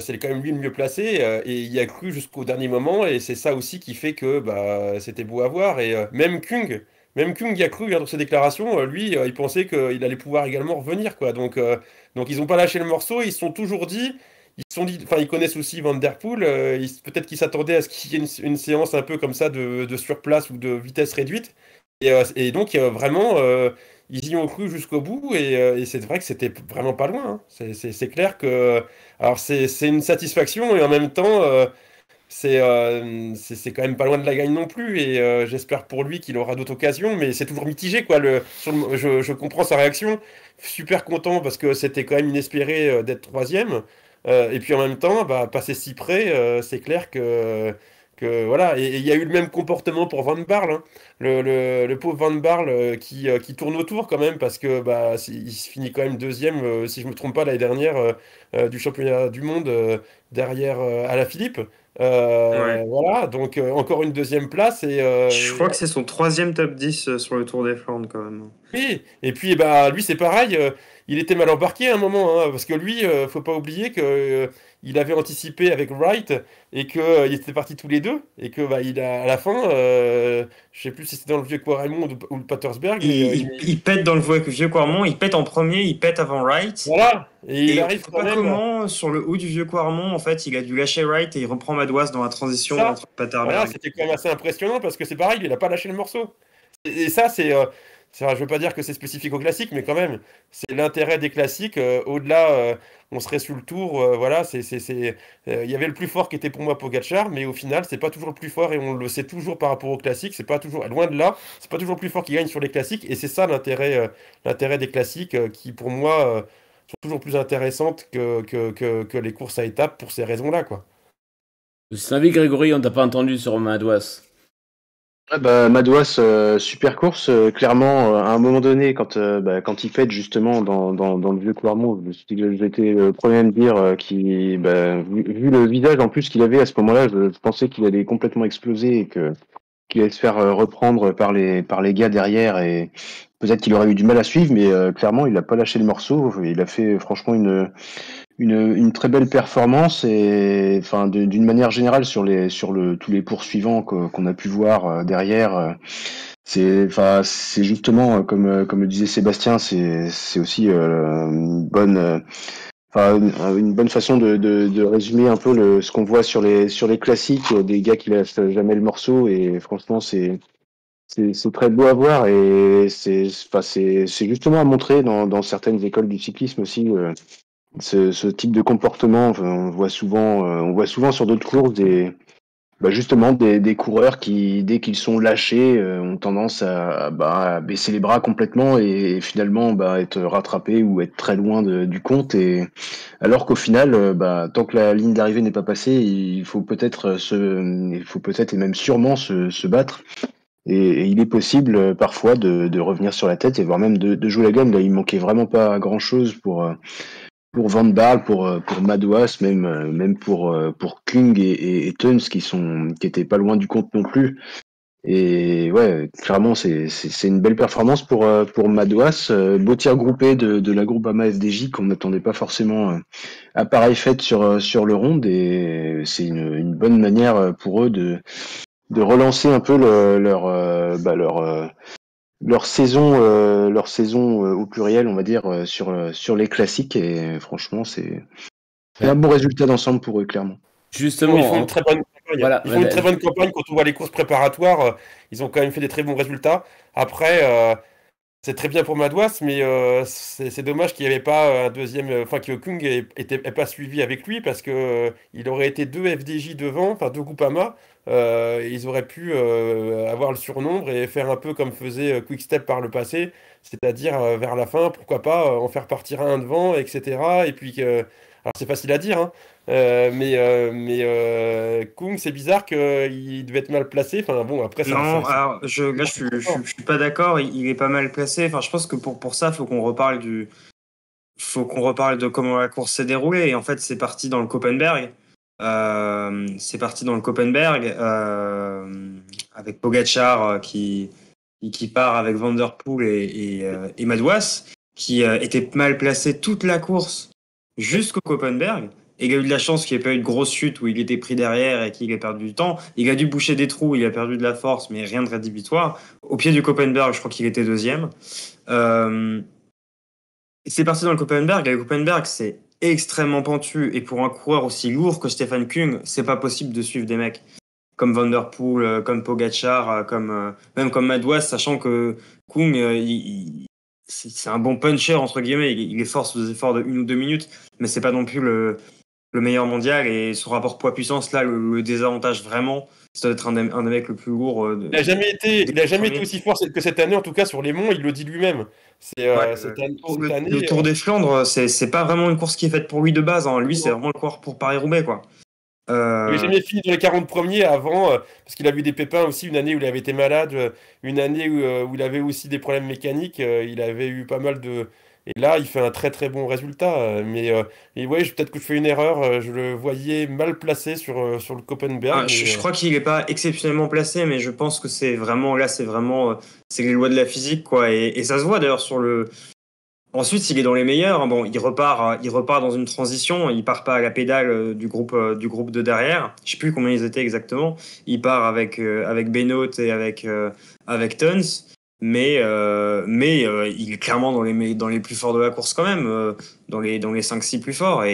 C'est quand même lui le mieux placé et il y a cru jusqu'au dernier moment et c'est ça aussi qui fait que bah, c'était beau à voir. Et même Kung y a cru dans ses déclarations. Lui, il pensait qu'il allait pouvoir également revenir quoi. Donc ils n'ont pas lâché le morceau. Ils se sont toujours dit. Ils se sont dit. Enfin, ils connaissent aussi Van Der Poel. Peut-être qu'ils s'attendaient à ce qu'il y ait une séance un peu comme ça de surplace ou de vitesse réduite. Et donc vraiment. Ils y ont cru jusqu'au bout et c'est vrai que c'était vraiment pas loin, hein. C'est clair que alors c'est une satisfaction et en même temps c'est quand même pas loin de la gagne non plus et j'espère pour lui qu'il aura d'autres occasions mais c'est toujours mitigé quoi je comprends sa réaction, super content parce que c'était quand même inespéré d'être troisième. Et puis en même temps bah, passer si près c'est clair que voilà et il y a eu le même comportement pour Van Barle, hein. Le pauvre Van Barle qui tourne autour quand même parce que bah, il se finit quand même deuxième, si je me trompe pas, l'année dernière du championnat du monde derrière Alaphilippe. Ouais. Voilà, donc encore une deuxième place Je crois que c'est son troisième top 10 sur le Tour des Flandres, quand même. oui, et puis bah lui c'est pareil, il était mal embarqué à un moment, hein, parce que lui, faut pas oublier que il avait anticipé avec Wright et que ils étaient partis tous les deux et que bah il a à la fin, je sais plus si c'était dans le vieux Quaremont ou le Patersberg, mais Il pète dans le vieux Quarmont, il pète en premier, il pète avant Wright. voilà, et il Et on arrive sait quand pas même. comment, sur le haut du vieux Quarmont, en fait, il a dû lâcher Wright et il reprend Madouas dans la transition Ça, entre voilà, Paterberg. c'était quand même assez impressionnant parce que c'est pareil, il a pas lâché le morceau. Et ça, je veux pas dire que c'est spécifique aux classiques, mais quand même, c'est l'intérêt des classiques. Au-delà, on serait sous le tour, voilà, il y avait le plus fort qui était pour moi Pogacar, mais au final, c'est pas toujours le plus fort et on le sait toujours par rapport aux classiques. C'est pas toujours, loin de là, c'est pas toujours le plus fort qui gagne sur les classiques et c'est ça l'intérêt des classiques qui, pour moi, sont toujours plus intéressantes que les courses à étapes pour ces raisons-là, quoi. C'est un avis, Grégory, on t'a pas entendu sur Madouas. Ah bah, Madouas, super course. Clairement, à un moment donné, quand il pète justement dans le vieux Clermont, j'étais le premier à me dire vu le visage en plus qu'il avait à ce moment-là, je pensais qu'il allait complètement exploser et qu'il allait se faire reprendre par les gars derrière et peut-être qu'il aurait eu du mal à suivre, mais clairement, il n'a pas lâché le morceau. Il a fait franchement une très belle performance et enfin d'une manière générale tous les poursuivants qu'on a pu voir derrière c'est justement comme le disait Sébastien, c'est aussi une bonne façon de résumer un peu ce qu'on voit sur les classiques des gars qui lâchent jamais le morceau et franchement c'est très beau à voir et c'est justement à montrer dans certaines écoles du cyclisme aussi. Ce type de comportement, enfin, on voit souvent sur d'autres courses justement des coureurs qui, dès qu'ils sont lâchés, ont tendance à baisser les bras complètement et finalement être rattrapés ou être très loin du compte. Et alors qu'au final, tant que la ligne d'arrivée n'est pas passée, il faut peut-être et même sûrement se battre. Et il est possible parfois de revenir sur la tête et voire même de jouer la gagne. Là, il manquait vraiment pas grand-chose pour Van Baarle, pour Madouas, même pour Kung et Teuns qui étaient pas loin du compte non plus. Et ouais, clairement, c'est une belle performance pour Madouas. Beau tir groupé de la Groupama FDJ qu'on n'attendait pas forcément à pareille fête sur le round. Et c'est une bonne manière pour eux de relancer un peu leur leur saison au pluriel, on va dire, sur les classiques. Et franchement, c'est un bon résultat d'ensemble pour eux, clairement. Justement, Ils font une très bonne campagne. Voilà, Ils font une très bonne campagne quand on voit les courses préparatoires. Ils ont quand même fait des très bons résultats. Après, c'est très bien pour Madouas, mais c'est dommage qu'il n'y avait pas un deuxième, enfin que Kung n'ait pas suivi avec lui parce que il aurait été 2 FDJ devant, enfin 2 Groupama. Ils auraient pu avoir le surnombre et faire un peu comme faisait Quick-Step par le passé, c'est-à-dire vers la fin, pourquoi pas en faire partir un devant, etc. Et puis, alors c'est facile à dire, hein, mais Kung, c'est bizarre qu'il devait être mal placé. Enfin bon, après ça. Non, alors là, je suis pas d'accord. Il est pas mal placé. Enfin, je pense que pour ça, faut qu'on reparle de comment la course s'est déroulée. Et en fait, c'est parti dans le Koppenberg. Avec Pogacar qui part avec Van der Poel et Madouas, qui était mal placé toute la course jusqu'au Koppenberg. Et il a eu de la chance qu'il n'y ait pas eu de grosse chute où il était pris derrière et qu'il ait perdu du temps. Il a dû boucher des trous, il a perdu de la force, mais rien de rédhibitoire. Au pied du Koppenberg, je crois qu'il était deuxième. C'est parti dans le Koppenberg. Le Koppenberg, c'est extrêmement pentu. Et pour un coureur aussi lourd que Stefan Kung, c'est pas possible de suivre des mecs comme Van der Poel, comme Pogacar, même comme Madouas, sachant que Kung, c'est un bon puncher, entre guillemets. Il est fort sous des efforts de 1 ou 2 minutes, mais c'est pas non plus le meilleur mondial. Et son rapport poids-puissance, là, le désavantage vraiment, ça doit être un des mecs le plus lourd. Il n'a jamais été aussi fort que cette année, en tout cas sur les monts, il le dit lui-même. Le Tour des Flandres, c'est pas vraiment une course qui est faite pour lui de base. Hein. Lui, c'est vraiment le coureur pour Paris-Roubaix, quoi. Il n'a jamais fini dans les 40 premiers avant, parce qu'il a eu des pépins aussi, une année où il avait été malade, une année où il avait aussi des problèmes mécaniques, il avait eu pas mal de... Et là, il fait un très très bon résultat. Mais ouais, peut-être que je fais une erreur, je le voyais mal placé sur le Koppenberg. Je crois qu'il n'est pas exceptionnellement placé, mais je pense que c'est les lois de la physique, quoi. Et ça se voit d'ailleurs sur le... Ensuite, il est dans les meilleurs. Bon, il repart dans une transition. Il part pas à la pédale du groupe de derrière. Je sais plus combien ils étaient exactement. Il part avec Benoît et avec Tons. Mais il est clairement dans les plus forts de la course quand même, dans les 5-6 plus forts.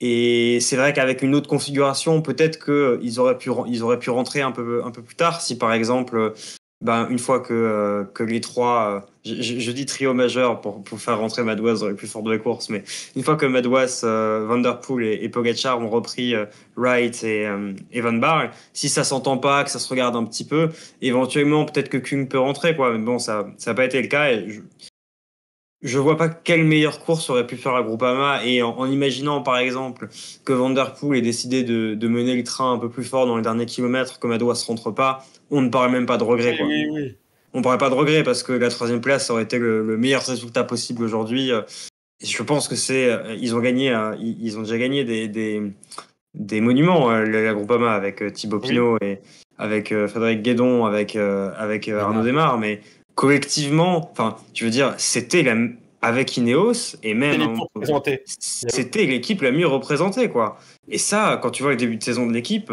Et c'est vrai qu'avec une autre configuration, peut-être qu'ils auraient pu rentrer un peu plus tard. Si par exemple, une fois que les trois, je dis trio majeur pour faire rentrer Madouas dans les plus forts de la course, mais une fois que Madouas, Van der Poel et Pogacar ont repris Wright et Van Barle, si ça s'entend pas, que ça se regarde un petit peu, éventuellement peut-être que Kung peut rentrer, quoi. Mais bon, ça n'a pas été le cas. Et je vois pas quelle meilleure course aurait pu faire la Groupama, et en imaginant par exemple que Van der Poel ait décidé de mener le train un peu plus fort dans les derniers kilomètres, que Madouas ne rentre pas, on ne parle même pas de regret, quoi. Oui. On ne parle pas de regret parce que la 3e place aurait été le meilleur résultat possible aujourd'hui. Je pense que ils ont déjà gagné des monuments, la Groupama, avec Thibaut Pinot et avec Frédéric Guédon, avec Arnaud Démare, mais collectivement, enfin, je veux dire, c'était avec Ineos et même c'était l'équipe la mieux représentée, quoi. Et ça, quand tu vois le début de saison de l'équipe,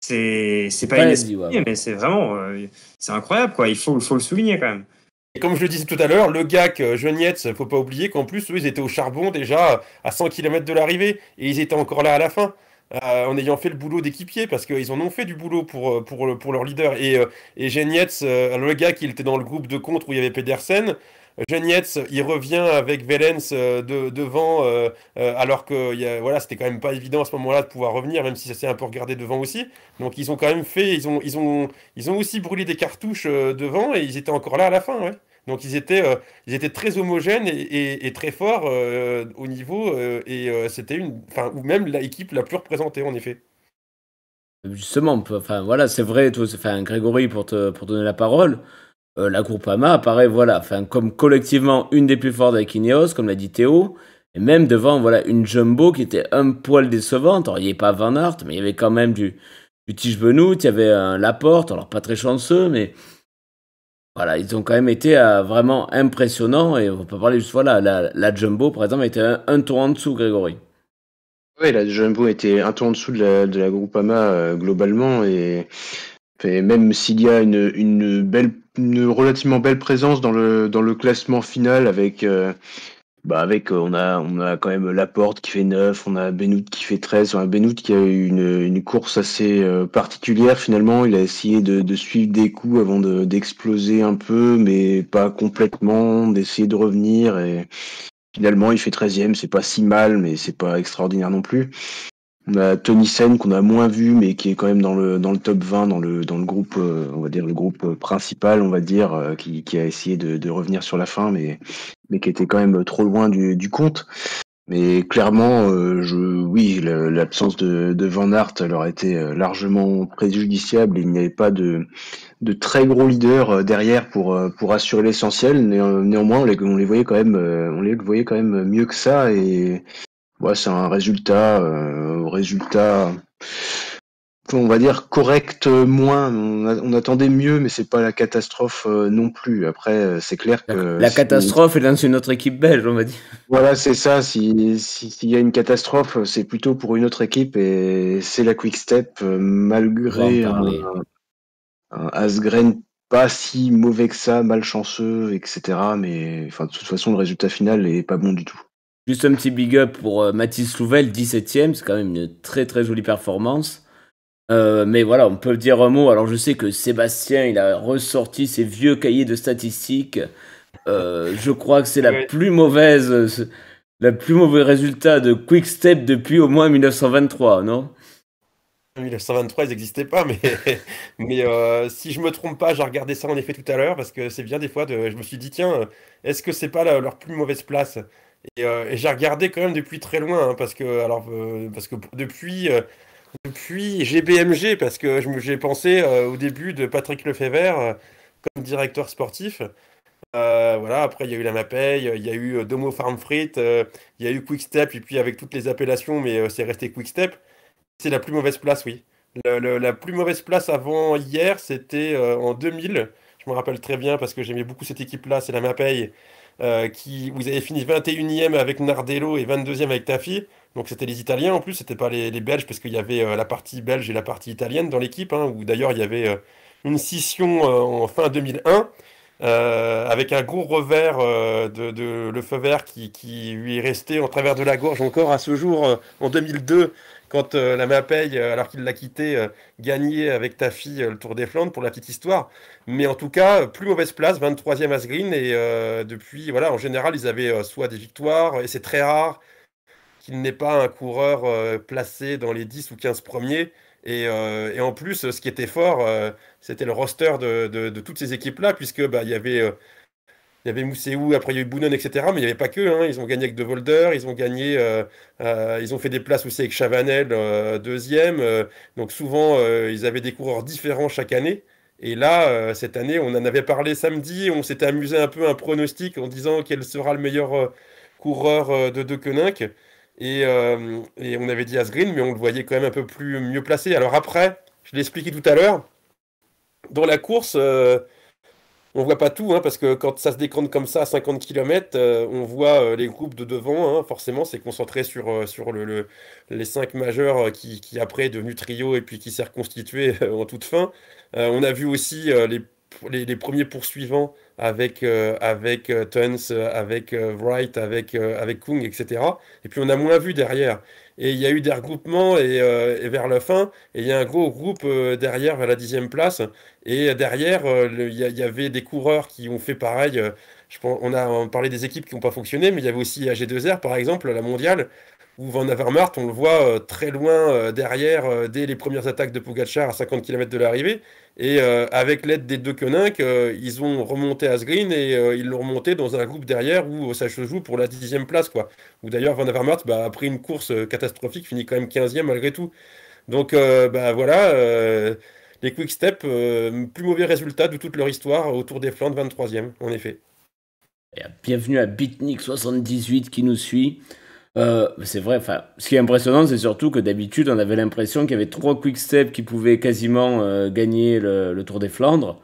c'est pas inespéré, mais c'est vraiment c'est incroyable, quoi. Il faut le souligner quand même. Et comme je le disais tout à l'heure, le GAC, Genietz, faut pas oublier qu'en plus, eux, ils étaient au charbon déjà à 100 km de l'arrivée et ils étaient encore là à la fin. En ayant fait le boulot d'équipier, parce qu'ils en ont fait du boulot pour leur leader. Et Genietz, le gars qui était dans le groupe de contre où il y avait Pedersen, Genietz, il revient avec Velens devant, alors que voilà, c'était quand même pas évident à ce moment-là de pouvoir revenir, même si ça s'est un peu regardé devant aussi. Donc ils ont quand même fait, ils ont aussi brûlé des cartouches devant et ils étaient encore là à la fin, ouais. Donc ils étaient très homogènes et très forts au niveau c'était ou même l'équipe la plus représentée en effet. Justement, enfin voilà, c'est vrai, Grégory, pour te donner la parole, la Groupama apparaît, voilà, comme collectivement une des plus fortes avec Ineos, comme l'a dit Théo, et même devant, voilà, une Jumbo qui était un poil décevante. Alors il n'y avait pas Van Aert, mais il y avait quand même du Tige Benoît, il y avait un Laporte, alors pas très chanceux, mais voilà, ils ont quand même été vraiment impressionnants. Et on peut parler juste, voilà, la Jumbo, par exemple, était un tour en dessous, Grégory. Oui, la Jumbo était un tour en dessous de la Groupama globalement. Et même s'il y a une belle une relativement belle présence dans le classement final avec on a quand même Laporte qui fait 9, on a Benoît qui fait 13, on a Benoît qui a eu une course assez particulière finalement. Il a essayé de suivre des coups avant d'exploser un peu, mais pas complètement, d'essayer de revenir et finalement il fait 13e, c'est pas si mal, mais c'est pas extraordinaire non plus. On a Tony Sen qu'on a moins vu, mais qui est quand même dans le top 20, dans le groupe, on va dire le groupe principal, on va dire, qui a essayé de revenir sur la fin, mais qui était quand même trop loin du compte. Mais clairement, oui, l'absence de Van Aert leur a été largement préjudiciable. Il n'y avait pas de très gros leaders derrière pour assurer l'essentiel. Néanmoins, on les voyait quand même mieux que ça et ouais, c'est un résultat, on va dire correct, moins. On attendait mieux, mais c'est pas la catastrophe non plus. Après, c'est clair que La catastrophe est dans une autre équipe belge, on va dire. voilà, c'est ça. S'il y a une catastrophe, c'est plutôt pour une autre équipe et c'est la Quick Step, malgré un Asgreen pas si mauvais que ça, malchanceux, etc. Mais enfin, de toute façon, le résultat final est pas bon du tout. Juste un petit big up pour Mathis Louvel, 17ème, c'est quand même une très très jolie performance. Mais voilà, on peut dire un mot. Alors je sais que Sébastien, il a ressorti ses vieux cahiers de statistiques. Je crois que c'est le plus mauvais résultat de Quick Step depuis au moins 1923, non? 1923, ils n'existaient pas, mais, si je me trompe pas, j'ai regardé ça en effet tout à l'heure, parce que c'est bien des fois, je me suis dit, tiens, est-ce que c'est pas leur plus mauvaise place? Et j'ai regardé quand même depuis très loin, hein, parce que depuis GBMG, parce que j'ai pensé au début de Patrick Lefebvre comme directeur sportif. Voilà, après il y a eu la Mapei, il y a eu Domo Farm Freight, il y a eu Quick Step, et puis avec toutes les appellations, mais c'est resté Quick Step. C'est la plus mauvaise place, oui. La plus mauvaise place avant hier, c'était en 2000. Je me rappelle très bien parce que j'aimais beaucoup cette équipe-là, c'est la Mapei, vous avez fini 21e avec Nardello et 22e avec Tafi. Donc c'était les Italiens en plus, c'était pas les Belges, parce qu'il y avait la partie belge et la partie italienne dans l'équipe, hein, où d'ailleurs il y avait une scission en fin 2001. Avec un gros revers de Lefebvre qui lui est resté en travers de la gorge encore à ce jour, en 2002, quand la Mapei, alors qu'il l'a quitté, gagnait avec Tafi le Tour des Flandres, pour la petite histoire. Mais en tout cas, plus mauvaise place, 23e Asgreen, et depuis, voilà, en général, ils avaient soit des victoires, et c'est très rare qu'il n'ait pas un coureur placé dans les 10 ou 15 premiers. Et en plus, ce qui était fort, c'était le roster de toutes ces équipes-là, puisque il y avait Mousseou, après il y a eu Bounon, etc. Mais il n'y avait pas que, hein. Ils ont gagné avec De Volder, ils ont fait des places aussi avec Chavanel, deuxième. Donc souvent, ils avaient des coureurs différents chaque année. Et là, cette année, on en avait parlé samedi, on s'était amusé un peu un pronostic en disant quel sera le meilleur coureur de Deceuninck. Et on avait dit Asgreen, mais on le voyait quand même un peu mieux placé. Alors après, je l'ai expliqué tout à l'heure, dans la course, on voit pas tout, hein, parce que quand ça se décompte comme ça à 50 km, on voit les groupes de devant, hein. Forcément, c'est concentré sur les 5 majeurs, qui après est devenu trio et puis qui s'est reconstitué en toute fin. On a vu aussi les premiers poursuivants avec Tuns, avec Wright, avec Kung, etc. Et puis on a moins vu derrière. Et il y a eu des regroupements et vers la fin, et il y a un gros groupe derrière, vers la 10e place. Et derrière, il y avait des coureurs qui ont fait pareil. On parlait des équipes qui n'ont pas fonctionné, mais il y avait aussi AG2R, par exemple, la mondiale, où Van Avermaet, on le voit très loin derrière, dès les premières attaques de Pogacar à 50 km de l'arrivée. Et avec l'aide des Deceuninck, ils ont remonté Asgreen, et ils l'ont remonté dans un groupe derrière où ça se joue pour la 10e place, quoi. Où d'ailleurs Van Avermaet, après une course catastrophique, finit quand même 15e malgré tout. Donc voilà, les Quick Step, plus mauvais résultat de toute leur histoire au Tour des Flandres, 23e, en effet. Et bienvenue à Bitnik78 qui nous suit. C'est vrai, enfin, ce qui est impressionnant, c'est surtout que d'habitude, on avait l'impression qu'il y avait 3 Quick-Step qui pouvaient quasiment gagner le Tour des Flandres,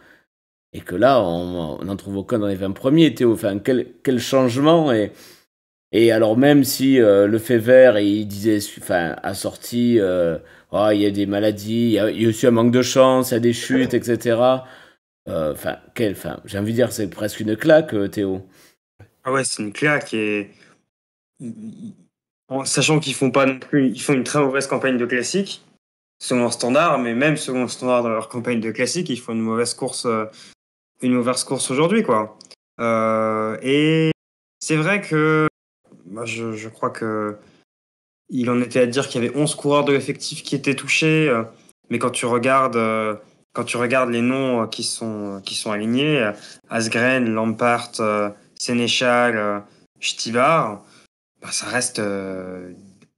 et que là, on n'en trouve aucun dans les 20 premiers. Théo, enfin, quel changement! Et alors, même si Lefebvre, il disait, enfin, a sorti, il y a des maladies, il y a aussi un manque de chance, il y a des chutes, etc. Enfin, j'ai envie de dire, c'est presque une claque, Théo. Ah ouais, c'est une claque et en sachant qu'ils font pas non plus, ils font une très mauvaise campagne de classique selon leur standard, mais même selon le standard de leur campagne de classique, ils font une mauvaise course aujourd'hui, quoi. Et c'est vrai que moi, je crois que il en était à dire qu'il y avait 11 coureurs de l'effectif qui étaient touchés, mais quand tu regardes les noms qui sont alignés, Asgreen, Lampart, Sénéchal, Stibar, bah, ça reste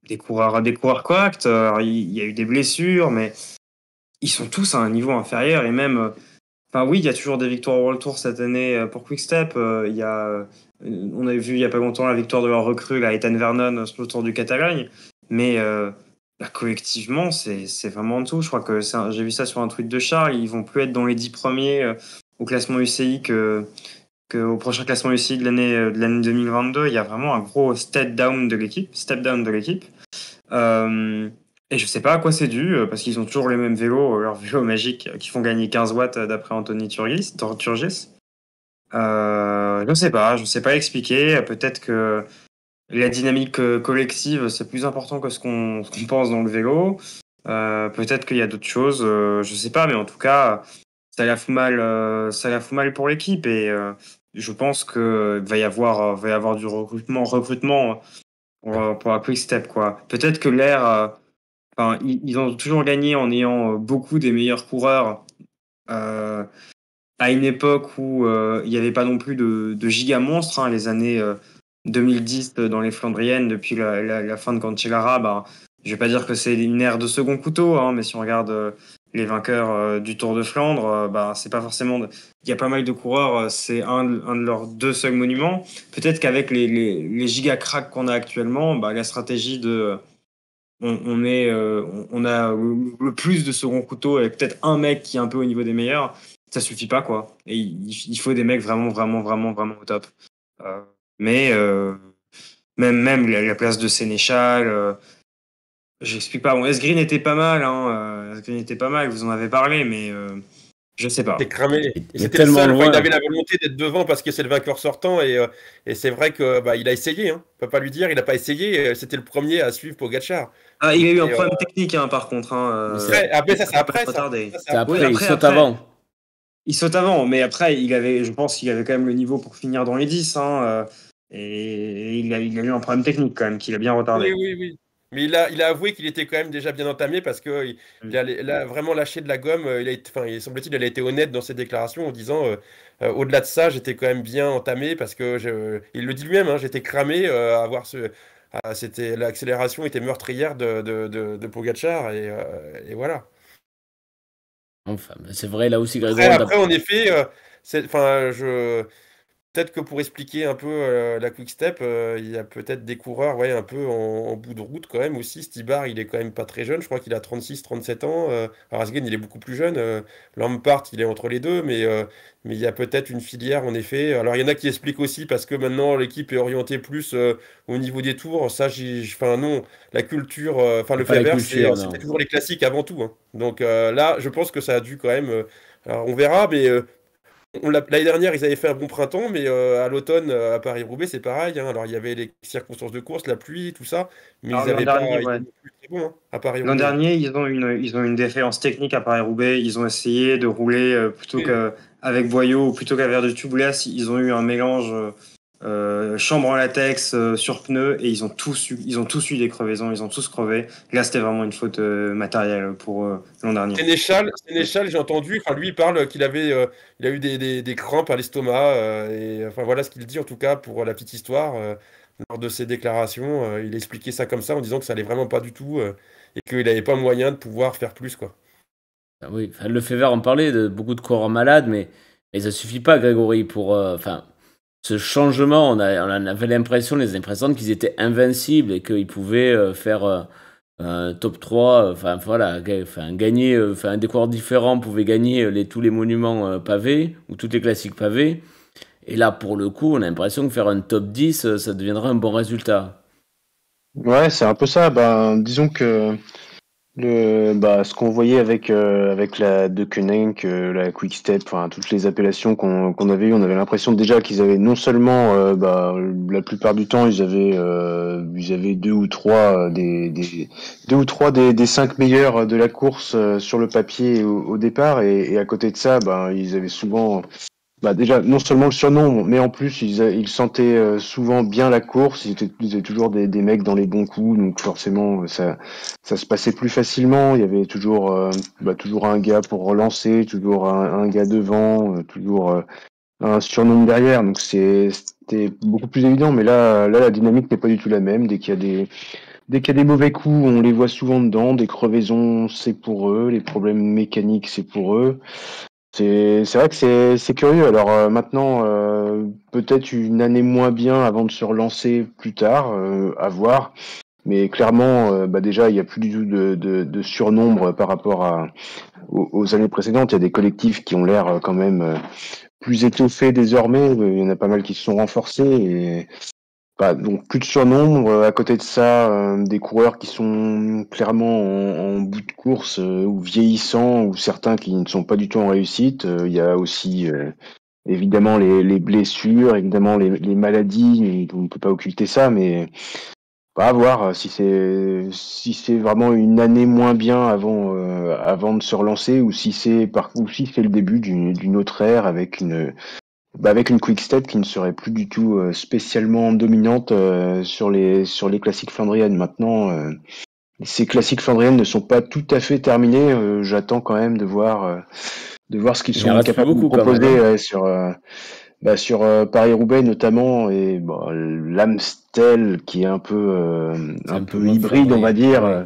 des coureurs corrects. Alors, il y a eu des blessures, mais ils sont tous à un niveau inférieur et même. Enfin oui, il y a toujours des victoires au World Tour cette année pour Quick-Step. On a vu il y a pas longtemps la victoire de leur recrue, là, Ethan Vernon, sur le Tour du Catalogne. Mais bah, collectivement, c'est vraiment en dessous. Je crois que j'ai vu ça sur un tweet de Charles. Ils vont plus être dans les 10 premiers au classement UCI au prochain classement UCI de l'année 2022. Il y a vraiment un gros step down de l'équipe. Et je sais pas à quoi c'est dû, parce qu'ils ont toujours les mêmes vélos, leurs vélos magiques, qui font gagner 15 watts d'après Anthony Turgis. Je sais pas expliquer. Peut-être que la dynamique collective, c'est plus important que ce qu'on pense dans le vélo. Peut-être qu'il y a d'autres choses, je sais pas, mais en tout cas, ça la fout mal pour l'équipe. Et je pense que va y avoir du recrutement pour la Quick Step, quoi. Peut-être que enfin, ils ont toujours gagné en ayant beaucoup des meilleurs coureurs à une époque où il n'y avait pas non plus de giga monstres, hein, les années 2010 dans les Flandriennes, depuis la fin de Cancellara. Bah, je vais pas dire que c'est une ère de second couteau, hein, mais si on regarde les vainqueurs du Tour de Flandre, bah, c'est pas forcément. Il y a pas mal de coureurs, c'est un de leurs deux seuls monuments. Peut-être qu'avec les giga cracks qu'on a actuellement, bah, la stratégie de on a le plus de second couteau avec peut-être un mec qui est un peu au niveau des meilleurs, ça suffit pas, quoi. Et il faut des mecs vraiment, vraiment, vraiment, vraiment au top. Mais même la place de Sénéchal, j'explique pas. Bon, S-Green était pas mal, hein. S-Green était pas mal, vous en avez parlé, mais je sais pas. C'était cramé. Il Et est c'était le tellement seul. Enfin, loin. il avait la volonté d'être devant parce que c'est le vainqueur sortant. Et c'est vrai que bah, il a essayé. Hein. On peut pas lui dire, il n'a pas essayé. C'était le premier à suivre Pogacar. Ah, il a eu un Et, problème technique, hein, par contre. Hein, après, ça, c'est après. Ça. retardé. C'est après, Oui, il saute avant. Il saute avant, mais après, je pense qu'il avait quand même le niveau pour finir dans les 10. Hein, et il a eu un problème technique quand même, qu'il a bien retardé. Oui. Mais il a avoué qu'il était quand même déjà bien entamé parce qu'il a vraiment lâché de la gomme. Il semble-t-il, il a été honnête dans ses déclarations en disant au-delà de ça, j'étais quand même bien entamé parce que il le dit lui-même, hein, j'étais cramé l'accélération était meurtrière de Pogacar et voilà. Enfin, c'est vrai, là aussi, Grégoire. Après, en effet, peut-être que pour expliquer un peu la Quick Step, il y a peut-être des coureurs ouais, un peu en bout de route quand même aussi. Stibar, il est quand même pas très jeune, je crois qu'il a 36-37 ans. Alors Asgreen, il est beaucoup plus jeune. Lampart, il est entre les deux, mais il y a peut-être une filière en effet. Alors il y en a qui expliquent aussi parce que maintenant l'équipe est orientée plus au niveau des tours. Ça, non, la culture, le Pas la Fever, culture, non. c'était toujours les classiques avant tout. Hein. Donc là, je pense que ça a dû quand même. Alors on verra, mais. L'année dernière, ils avaient fait un bon printemps, mais à l'automne, à Paris-Roubaix, c'est pareil. Hein. Alors, il y avait les circonstances de course, la pluie, tout ça, mais Alors, ils n'avaient pas dernier, été ouais. non plus très bons hein, à L'an Paris-Roubaix. dernier, ils ont une défaillance technique à Paris-Roubaix. Ils ont essayé de rouler plutôt qu'avec Boyau ou plutôt qu'avec du tubeless. Ils ont eu un mélange chambre en latex sur pneus et ils ont tous eu des crevaisons. Ils ont tous crevé. Là, c'était vraiment une faute matérielle pour l'an dernier. Sénéchal, j'ai entendu, lui, il parle qu'il il a eu des crampes à l'estomac. Et enfin, voilà ce qu'il dit, en tout cas, pour la petite histoire. Lors de ses déclarations, il expliquait ça comme ça, en disant que ça allait vraiment pas du tout et qu'il n'avait pas moyen de pouvoir faire plus, quoi. Ah oui, enfin, le Fever en parlait de beaucoup de coureurs malades, mais ça suffit pas, Grégory, pour ce changement. On avait l'impression, les impressions qu'ils étaient invincibles et qu'ils pouvaient faire un top 3, gagner, des coureurs différents pouvaient gagner tous les monuments pavés ou toutes les classiques pavés. Et là, pour le coup, on a l'impression que faire un top 10, ça deviendra un bon résultat. Ouais, c'est un peu ça. Ben, disons que Ce qu'on voyait avec la De Koninck, la Quick Step, enfin toutes les appellations qu'on avait eues, on avait l'impression déjà qu'ils avaient non seulement, la plupart du temps, ils avaient deux ou trois des cinq meilleurs de la course sur le papier au départ, et à côté de ça, ils avaient souvent déjà, non seulement le surnom, mais en plus, ils sentaient souvent bien la course. Ils étaient toujours des mecs dans les bons coups, donc forcément, ça se passait plus facilement. Il y avait toujours un gars pour relancer, toujours un gars devant, toujours un surnom derrière. Donc c'était beaucoup plus évident. Mais là, la dynamique n'est pas du tout la même. Dès qu'il y a des mauvais coups, on les voit souvent dedans. Des crevaisons, c'est pour eux. Les problèmes mécaniques, c'est pour eux. C'est vrai que c'est curieux. Alors maintenant, peut-être une année moins bien avant de se relancer plus tard, à voir. Mais clairement, déjà, il n'y a plus du tout de surnombre par rapport aux années précédentes. Il y a des collectifs qui ont l'air quand même plus étoffés désormais. Il y en a pas mal qui se sont renforcés. Donc plus de surnombre. À côté de ça, des coureurs qui sont clairement en bout de course ou vieillissants, ou certains qui ne sont pas du tout en réussite. Il y a aussi évidemment les blessures, évidemment les maladies, et on ne peut pas occulter ça, mais à voir si c'est vraiment une année moins bien avant de se relancer, ou si c'est le début d'une autre ère avec une quick step qui ne serait plus du tout spécialement dominante sur les classiques flandriennes. Maintenant, ces classiques flandriennes ne sont pas tout à fait terminées. J'attends quand même de voir ce qu'ils Il en sont reste plus capables de beaucoup quand même, proposer hein. sur Paris-Roubaix notamment, et l'Amstel qui est un peu C'est un peu moins hybride, on va Flandrien. dire. Ouais.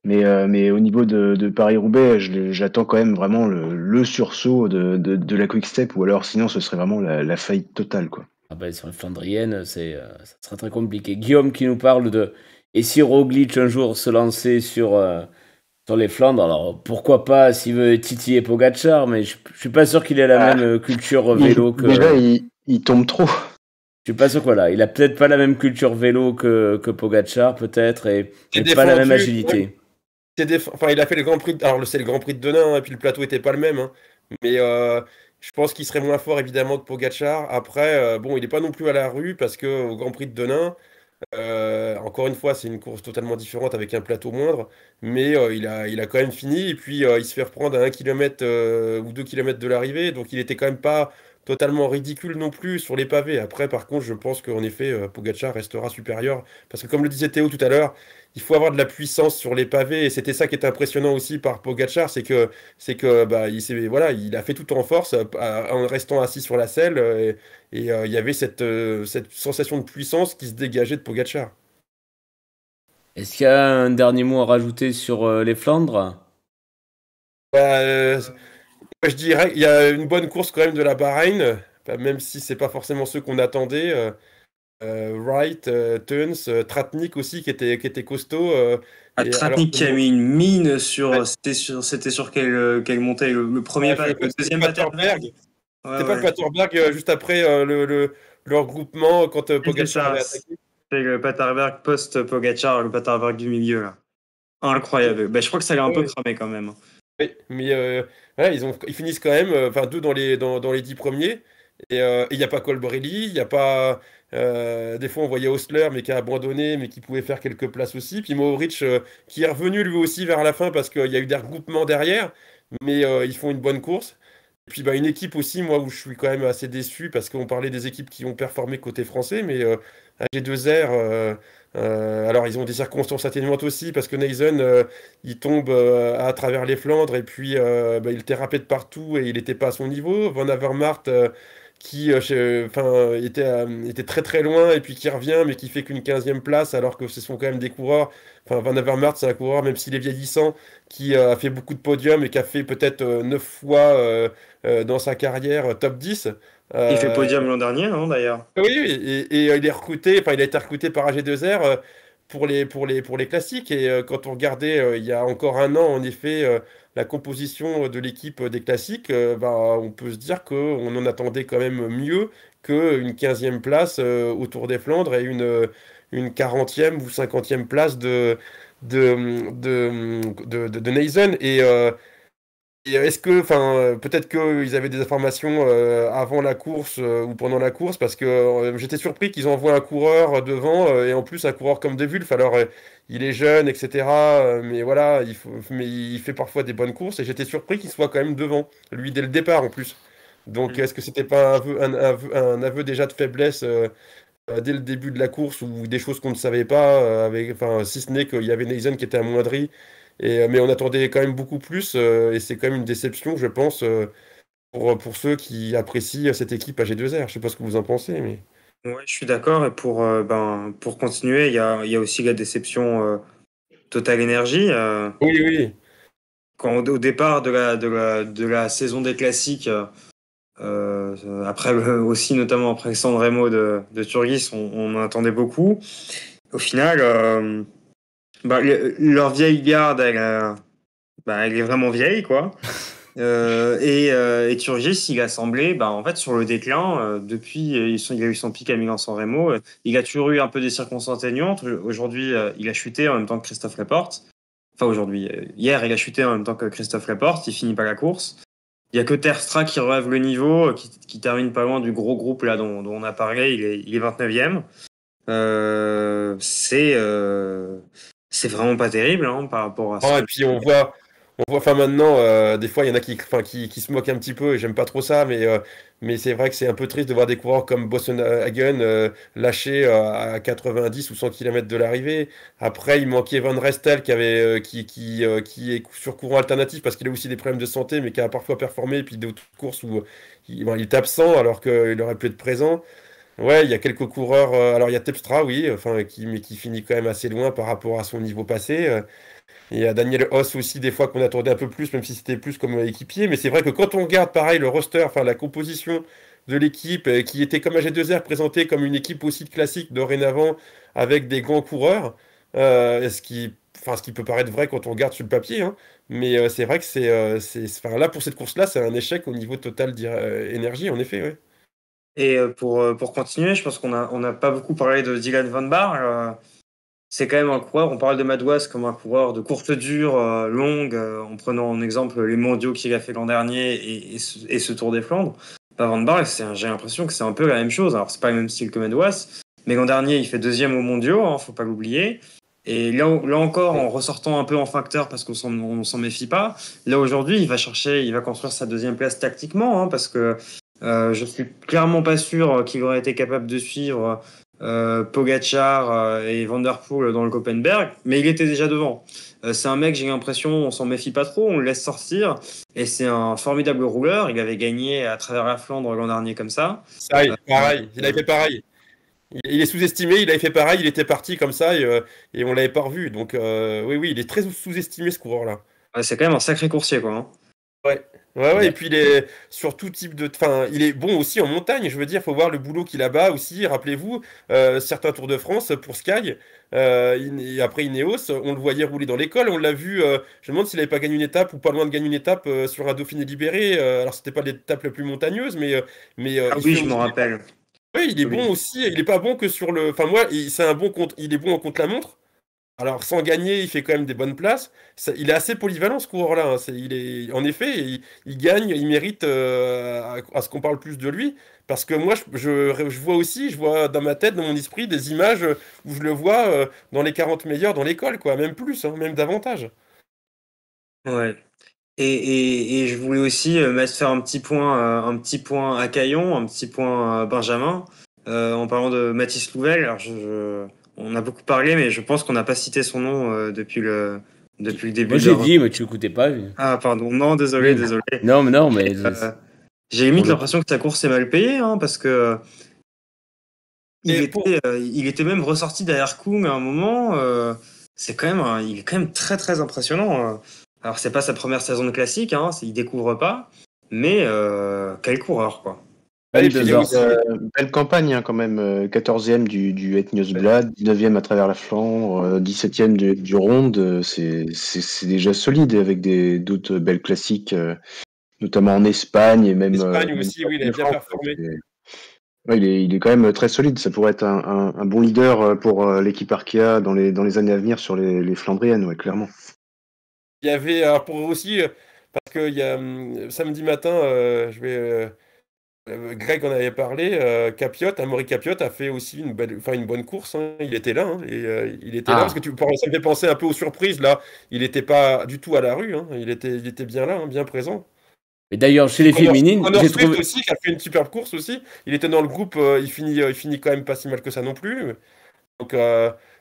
Mais au niveau de Paris-Roubaix, j'attends quand même vraiment le sursaut de la Quick Step, ou alors sinon ce serait vraiment la faillite totale, quoi. Ah bah, sur les Flandriennes, ça sera très compliqué. Guillaume qui nous parle de. Et si Roglic un jour se lançait sur les Flandres, alors pourquoi pas s'il veut titiller Pogacar, mais je suis pas sûr qu'il ait la Ah, même culture vélo déjà, que. il tombe trop. Je suis pas sûr, voilà. Il a peut-être pas la même culture vélo que Pogacar, peut-être, C'est et pas la même défendu. agilité. Enfin, il a fait le Grand Prix. Alors, c'est le Grand Prix de Denain, et puis le plateau était pas le même, hein. Mais je pense qu'il serait moins fort, évidemment, que Pogacar. Après, bon, il n'est pas non plus à la rue, parce que au Grand Prix de Denain, encore une fois, c'est une course totalement différente avec un plateau moindre. Mais il a quand même fini. Et puis, il se fait reprendre à 1 km ou 2 km de l'arrivée. Donc, il était quand même pas totalement ridicule non plus sur les pavés. Après, par contre, je pense qu'en effet, Pogacar restera supérieur. Parce que, comme le disait Théo tout à l'heure, il faut avoir de la puissance sur les pavés, et c'était ça qui est impressionnant aussi par Pogacar, c'est que voilà, il a fait tout en force en restant assis sur la selle, et il y avait cette sensation de puissance qui se dégageait de Pogacar. Est-ce qu'il y a un dernier mot à rajouter sur les Flandres? Bah, moi, je dirais qu'il y a une bonne course quand même de la Bahreïn, enfin, même si c'est pas forcément ceux qu'on attendait. Wright, Teuns, Tratnik aussi qui était costaud. Et alors Tratnik que qui a mis une mine sur. C'était sur quelle montée? Le premier ouais, pas, je le crois que c'était deuxième Paterberg. Paterberg? Ouais, C'était pas le ouais. Paterberg juste après le regroupement quand Oui, c'est Pogacar ça. avait attaqué. C'est le Paterberg post-Pogacar, le Paterberg du milieu, là. Incroyable. Je crois que ça l'a un peu Ouais, cramé quand même. ouais. Mais voilà, ils finissent quand même, enfin deux dans les 10 premiers. Et il n'y a pas Colbrelli, il n'y a pas. Des fois on voyait Osler mais qui a abandonné, mais qui pouvait faire quelques places aussi. Puis Mohoric qui est revenu lui aussi vers la fin parce qu'il y a eu des regroupements derrière, mais ils font une bonne course. Et puis une équipe aussi, moi, où je suis quand même assez déçu, parce qu'on parlait des équipes qui ont performé côté français, mais AG2R, alors ils ont des circonstances atténuantes aussi, parce que Neisen, il tombe à travers les Flandres, et puis il était râpé de partout, et il n'était pas à son niveau. Van Avermaet, qui enfin, était très très loin, et puis qui revient, mais qui fait qu'une 15e place, alors que ce sont quand même des coureurs. Enfin, Van Avermaet, c'est un coureur, même s'il est vieillissant, qui a fait beaucoup de podiums, et qui a fait peut-être 9 fois dans sa carrière top 10. Il fait Euh, podium l'an dernier, non, d'ailleurs? oui, oui, et il est recruté, enfin, il a été recruté par AG2R pour les classiques. Et quand on regardait il y a encore un an, en effet, la composition de l'équipe des classiques, on peut se dire qu'on en attendait quand même mieux qu'une 15e place au Tour des Flandres, et une 40e ou 50e place de Neisen. Et est-ce que, enfin, peut-être qu'ils avaient des informations avant la course ou pendant la course, parce que j'étais surpris qu'ils envoient un coureur devant et en plus un coureur comme De Wulf. Alors, il est jeune, etc. Mais voilà, mais il fait parfois des bonnes courses et j'étais surpris qu'il soit quand même devant, lui dès le départ en plus. Donc, est-ce que c'était pas un aveu déjà de faiblesse dès le début de la course ou des choses qu'on ne savait pas, enfin, si ce n'est qu'il y avait Neisen qui était amoindri. Mais on attendait quand même beaucoup plus et c'est quand même une déception, je pense, pour ceux qui apprécient cette équipe AG2R. Je sais pas ce que vous en pensez, mais... Ouais, je suis d'accord. Et pour continuer, il y a aussi la déception Total Energy. Oui, oui. Quand au départ de la saison des classiques, après aussi notamment après San Remo de Turgis, on en attendait beaucoup. Au final, leur vieille garde, elle est vraiment vieille, quoi. Et Turgis, il a semblé, en fait, sur le déclin, depuis, il a eu son pic à Milan-San Remo. Il a toujours eu un peu des circonstances atténuantes. Aujourd'hui, il a chuté en même temps que Christophe Laporte. Enfin, aujourd'hui, hier, il a chuté en même temps que Christophe Laporte. Il finit pas la course. Il y a que Terpstra qui relève le niveau, qui termine pas loin du gros groupe là dont on a parlé. Il est 29e. C'est vraiment pas terrible par rapport à ça. Et puis on voit, enfin maintenant, des fois il y en a qui se moquent un petit peu et j'aime pas trop ça, mais c'est vrai que c'est un peu triste de voir des coureurs comme Bossenhagen lâchés à 90 ou 100 km de l'arrivée. Après, il manquait Van Restel qui est sur courant alternatif parce qu'il a aussi des problèmes de santé, mais qui a parfois performé, et puis d'autres courses où il est absent alors qu'il aurait pu être présent. Ouais, il y a quelques coureurs. Alors, il y a Tepstra, oui, enfin, mais qui finit quand même assez loin par rapport à son niveau passé. Et il y a Daniel Hoss aussi, des fois qu'on attendait un peu plus, même si c'était plus comme équipier. Mais c'est vrai que quand on regarde, pareil, le roster, enfin, la composition de l'équipe, qui était comme AG2R présentée comme une équipe aussi de classique dorénavant, avec des grands coureurs, ce qui peut paraître vrai quand on regarde sur le papier, hein. Mais c'est vrai que enfin, là, pour cette course-là, c'est un échec au niveau total énergie, en effet, ouais. Et pour continuer, je pense qu'on n'a pas beaucoup parlé de Dylan Van Baarle. C'est quand même un coureur, on parle de Madouas comme un coureur de courte dure, longue, en prenant en exemple les mondiaux qu'il a fait l'an dernier et ce Tour des Flandres. Van Baarle, j'ai l'impression que c'est un peu la même chose. Alors, c'est pas le même style que Madouas, mais l'an dernier, il fait 2e aux mondiaux, faut pas l'oublier. Et là encore, en ressortant un peu en facteur parce qu'on s'en méfie pas, là aujourd'hui, il va construire sa 2e place tactiquement, parce que je suis clairement pas sûr qu'il aurait été capable de suivre Pogacar et Van Der Poel dans le Koppenberg, mais il était déjà devant. C'est un mec, j'ai l'impression, on s'en méfie pas trop, on le laisse sortir, et c'est un formidable rouleur. Il avait gagné à travers la Flandre l'an dernier comme ça. Pareil, il avait fait pareil. Il est sous-estimé, il avait fait pareil, il était parti comme ça et on l'avait pas revu. Donc oui, il est très sous-estimé ce coureur-là. C'est quand même un sacré coursier, quoi. Ouais, et puis il est sur tout type de... Enfin, il est bon aussi en montagne, je veux dire, faut voir le boulot qu'il a bas aussi. Rappelez-vous, certains Tours de France pour Sky, après Ineos, on le voyait rouler dans l'école, on l'a vu, je me demande s'il n'avait pas gagné une étape ou pas loin de gagner une étape sur un Dauphiné libéré. Alors c'était pas l'étape la plus montagneuse, mais oui, je m'en rappelle. Oui, il est bon aussi, il est pas bon que sur le... Enfin moi, il est bon en contre-la-montre. Alors, sans gagner, il fait quand même des bonnes places. Il est assez polyvalent, ce coureur-là, hein. En effet, il gagne, il mérite à ce qu'on parle plus de lui. Parce que moi, je vois dans ma tête, dans mon esprit, des images où je le vois dans les 40 meilleurs dans l'école, quoi. Même plus, hein, même davantage. Ouais. Et je voulais aussi faire un petit point à Caillon, un petit point à Benjamin, en parlant de Mathis Louvel. Alors, on a beaucoup parlé, mais je pense qu'on n'a pas cité son nom depuis le début. Moi, j'ai dit, mais tu n'écoutais pas. Ah, pardon. Non, désolé. Non, mais... j'ai limite l'impression que sa course est mal payée, parce que il était même ressorti derrière Kung à un moment. Il est quand même très, très impressionnant. Alors, c'est pas sa première saison de classique, il découvre pas, mais quel coureur, quoi. Belle campagne, quand même. 14e du Het Nieuwsblad, 19e à travers la Flandre, 17e du Ronde. C'est déjà solide avec d'autres belles classiques, notamment en Espagne et même. Espagne aussi, oui, il a bien performé. Ouais, il est quand même très solide. Ça pourrait être un bon leader pour l'équipe Arkea dans les années à venir sur les Flandriennes, ouais, clairement. Il y avait, pour aussi, parce que samedi matin, Greg en avait parlé, Amaury Capiot a fait aussi une bonne course, hein. Il était là, hein, il était là, parce que Ah, ça me fait penser un peu aux surprises, là. Il n'était pas du tout à la rue, hein. Il était bien là, hein, bien présent. et d'ailleurs, chez Puis les féminines, Connor j'ai Swift trouvé. aussi, qui a fait une superbe course aussi. Il était dans le groupe, il finit quand même pas si mal que ça non plus. Donc,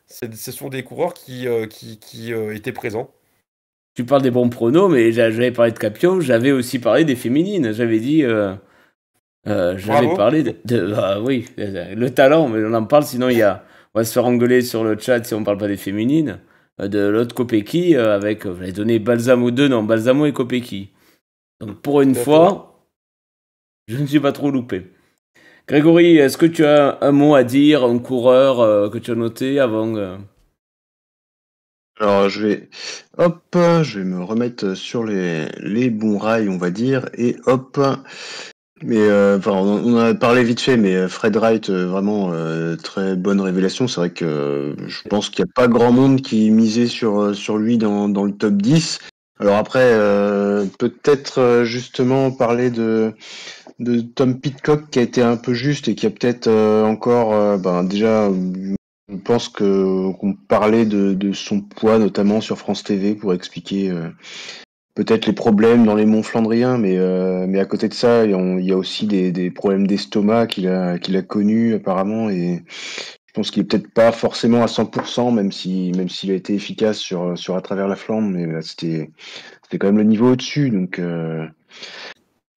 ce sont des coureurs qui étaient présents. Tu parles des bons pronos, mais j'avais parlé de Capio, j'avais aussi parlé des féminines. J'avais dit. J'avais Bravo. parlé bah oui, le talent, mais on en parle, sinon on va se faire engueuler sur le chat si on parle pas des féminines. De l'autre Kopecky, avec, j'avais donné Balsamo 2, non, Balsamo et Kopecky. Donc pour une Tout à fait. fois, je ne suis pas trop loupé. Grégory, est-ce que tu as un mot à dire, un coureur que tu as noté avant Alors je vais me remettre sur les bons rails, on va dire, et hop. Mais enfin, on en a parlé vite fait, mais Fred Wright, vraiment très bonne révélation. C'est vrai que je pense qu'il n'y a pas grand monde qui misait sur lui dans le top 10. Alors après, peut-être justement parler de Tom Pidcock qui a été un peu juste et qui a peut-être encore, déjà, je pense qu'on parlait de son poids, notamment sur France TV, pour expliquer peut-être les problèmes dans les monts Flandriens, mais à côté de ça, il y a aussi des problèmes d'estomac qu'il a connus apparemment, et je pense qu'il est peut-être pas forcément à 100%, même s'il a été efficace sur à travers la Flandre, mais c'était quand même le niveau au-dessus, donc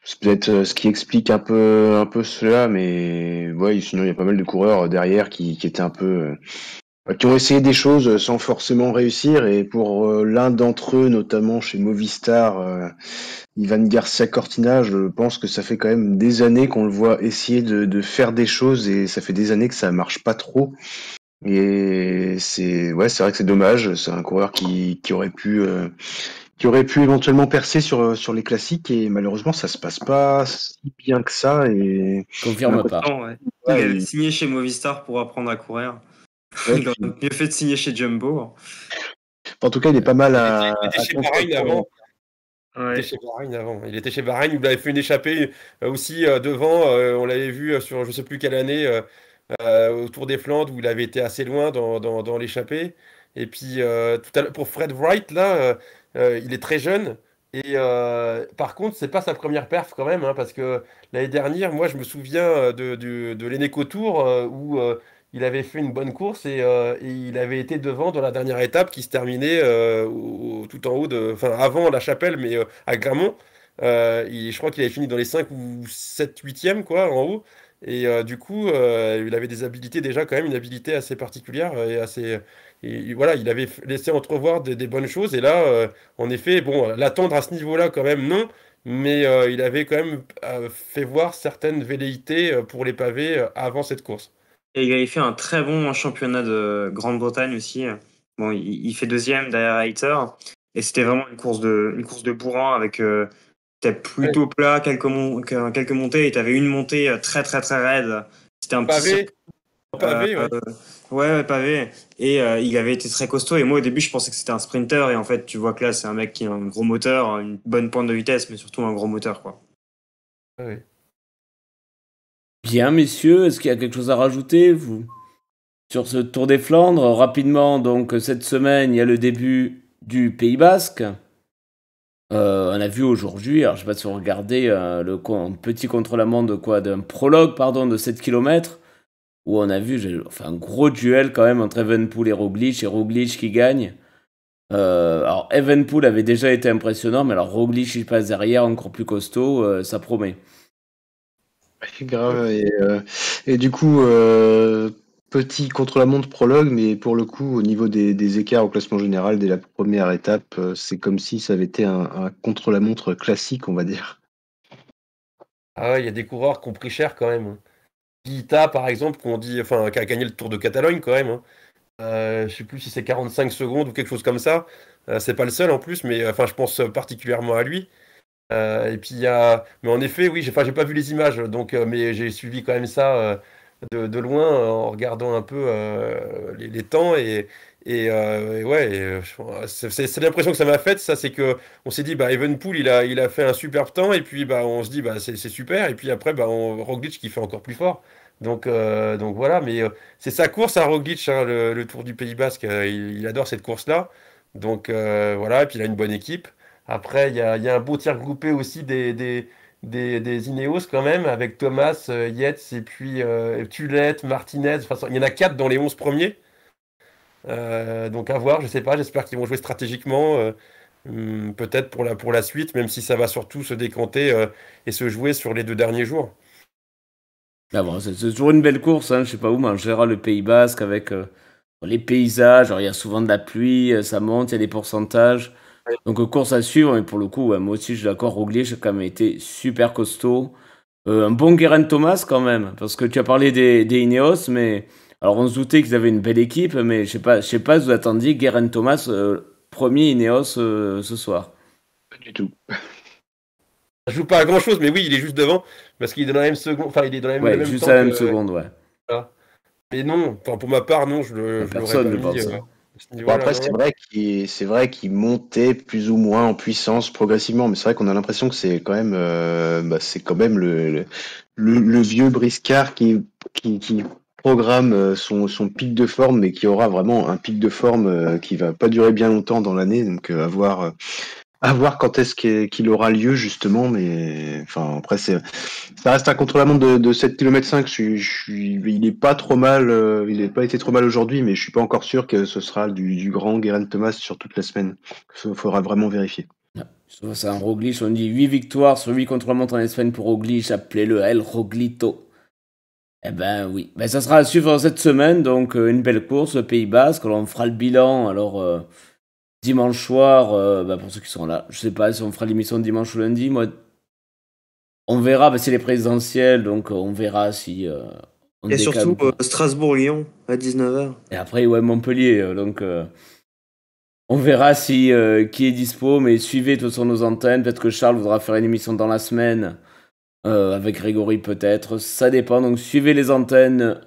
c'est peut-être ce qui explique un peu cela, mais ouais, sinon il y a pas mal de coureurs derrière qui étaient un peu qui ont essayé des choses sans forcément réussir, et pour l'un d'entre eux, notamment chez Movistar, Ivan Garcia Cortina, je pense que ça fait quand même des années qu'on le voit essayer de faire des choses, et ça fait des années que ça marche pas trop. Et c'est vrai que c'est dommage. C'est un coureur qui aurait pu éventuellement percer sur les classiques, et malheureusement ça se passe pas si bien que ça, et on a Confirme pas. Non, ouais. Il ouais, avait signé chez Movistar pour apprendre à courir. ouais, Il aurait mieux fait de signer chez Jumbo. en tout cas il est pas mal Il était à chez contre. Bahreïn avant. Il était Ouais. chez Bahreïn avant. Il était chez Bahreïn où il avait fait une échappée aussi devant. On l'avait vu sur je sais plus quelle année au Tour des Flandres où il avait été assez loin dans l'échappée. Et puis pour Fred Wright là, il est très jeune. Et par contre, c'est pas sa première perf quand même, hein, parce que l'année dernière, moi je me souviens de l'Eneco Tour où il avait fait une bonne course et il avait été devant dans la dernière étape qui se terminait tout en haut enfin avant la Chapelle, mais à Grammont. Je crois qu'il avait fini dans les 5 ou 7 huitièmes quoi, en haut. Et du coup, il avait des habilités déjà, quand même, une habilité assez particulière et assez. Et voilà, il avait laissé entrevoir des bonnes choses. Et là, en effet, bon, l'attendre à ce niveau-là, quand même, non. Mais il avait quand même fait voir certaines velléités pour les pavés avant cette course. Et il avait fait un très bon championnat de Grande-Bretagne aussi. Bon, il fait deuxième derrière Hayter. Et c'était vraiment une course de bourrin avec c'était Ouais. plutôt plat, quelques montées, et tu avais une montée très très très raide. C'était un petit Pavé, euh, pavé, ouais. ouais, pavé. Et il avait été très costaud. Et moi, au début, je pensais que c'était un sprinter. Et en fait, tu vois que là, c'est un mec qui a un gros moteur, une bonne pointe de vitesse, mais surtout un gros moteur, quoi. Ouais. Bien, messieurs, est-ce qu'il y a quelque chose à rajouter, vous, sur ce Tour des Flandres? Rapidement, donc, cette semaine, il y a le début du Pays Basque. On a vu aujourd'hui, alors je sais pas si vous regardez un petit contre-la-montre d'un prologue, pardon, de 7 km, où on a vu enfin, un gros duel quand même entre Evenepoel et Roglic qui gagne. Alors Evenepoel avait déjà été impressionnant, mais alors Roglic il passe derrière, encore plus costaud, ça promet. Grave, et du coup, petit contre-la-montre prologue, mais pour le coup, au niveau des écarts au classement général dès la première étape, c'est comme si ça avait été un contre-la-montre classique, on va dire. Ah ouais, il y a des coureurs qui ont pris cher quand même, hein. Guita, par exemple, enfin, qui a gagné le Tour de Catalogne quand même, hein. Je sais plus si c'est 45 secondes ou quelque chose comme ça. C'est pas le seul en plus, mais enfin, je pense particulièrement à lui. Et puis il y a, mais en effet, oui, j'ai pas vu les images, donc, mais j'ai suivi quand même ça de loin en regardant un peu les temps et ouais, c'est l'impression que ça m'a faite, ça, c'est que on s'est dit, bah Evenepoel, il a fait un superbe temps et puis bah on se dit, bah c'est super et puis après bah Roglic qui fait encore plus fort. Donc voilà, mais c'est sa course à Roglic, hein, le Tour du Pays Basque, il adore cette course-là. Donc voilà, et puis il a une bonne équipe. Après, il y a un beau tir groupé aussi des Ineos quand même, avec Thomas, Yates et puis Tulette, Martinez. Enfin, il y en a 4 dans les 11 premiers. Donc à voir, je sais pas, j'espère qu'ils vont jouer stratégiquement, peut-être pour la suite, même si ça va surtout se décanter et se jouer sur les 2 derniers jours. Ah bon, c'est toujours une belle course, hein, je sais pas où, mais en général, le Pays Basque avec les paysages, alors il y a souvent de la pluie, ça monte, il y a des pourcentages. Donc course à suivre, mais pour le coup, ouais, moi aussi je suis d'accord, Roglic a quand même été super costaud. Un bon Geraint Thomas quand même, parce que tu as parlé des Ineos, mais alors on se doutait qu'ils avaient une belle équipe, mais je sais pas si vous attendiez Geraint Thomas premier Ineos ce soir. Pas du tout. Ça joue pas à grand-chose, mais oui, il est juste devant, parce qu'il est dans la même seconde, enfin il est dans le Ouais, même juste temps à la même que... seconde, ouais. voilà. Mais non, enfin, pour ma part, non, je l'aurais Personne pas ne mis pense. à ce Bon, niveau-là, après, non. c'est vrai qu'il montait plus ou moins en puissance progressivement, mais c'est vrai qu'on a l'impression que c'est quand même, c'est quand même le vieux briscard qui programme son pic de forme, mais qui aura vraiment un pic de forme qui va pas durer bien longtemps dans l'année. Donc, à voir quand est-ce qu'il aura lieu, justement. Mais enfin, après, ça reste un contre-la-montre de 7 km 5. Il est pas trop mal, il n'est pas été trop mal aujourd'hui, mais je suis pas encore sûr que ce sera du grand Geraint Thomas sur toute la semaine. Il faudra vraiment vérifier. C'est un Roglic, on dit 8 victoires sur 8 contre-la-montre en Espagne pour Roglic, appelez-le El Roglito. Eh ben oui, ben, ça sera à suivre cette semaine, donc une belle course, le Pays Basque, alors on fera le bilan, alors dimanche soir, ben, pour ceux qui sont là, je sais pas si on fera l'émission dimanche ou lundi, moi, on verra, ben, c'est les présidentielles, donc on verra si on Il y a décale surtout ou pas. Strasbourg-Lyon à 19h. Et après, ouais, Montpellier, donc on verra si qui est dispo, mais suivez de toute façon nos antennes, peut-être que Charles voudra faire une émission dans la semaine, avec Grégory peut-être, ça dépend, donc suivez les antennes,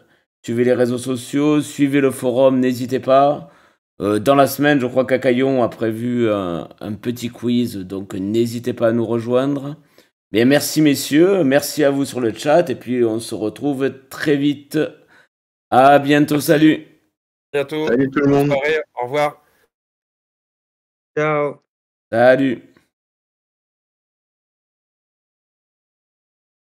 suivez les réseaux sociaux, suivez le forum, n'hésitez pas. Dans la semaine, je crois qu'Acaillon a prévu un petit quiz, donc n'hésitez pas à nous rejoindre. Mais merci messieurs, merci à vous sur le chat, et puis on se retrouve très vite. À bientôt, salut. Bientôt. Salut tout le monde. Bonne soirée, au revoir. Ciao. Salut.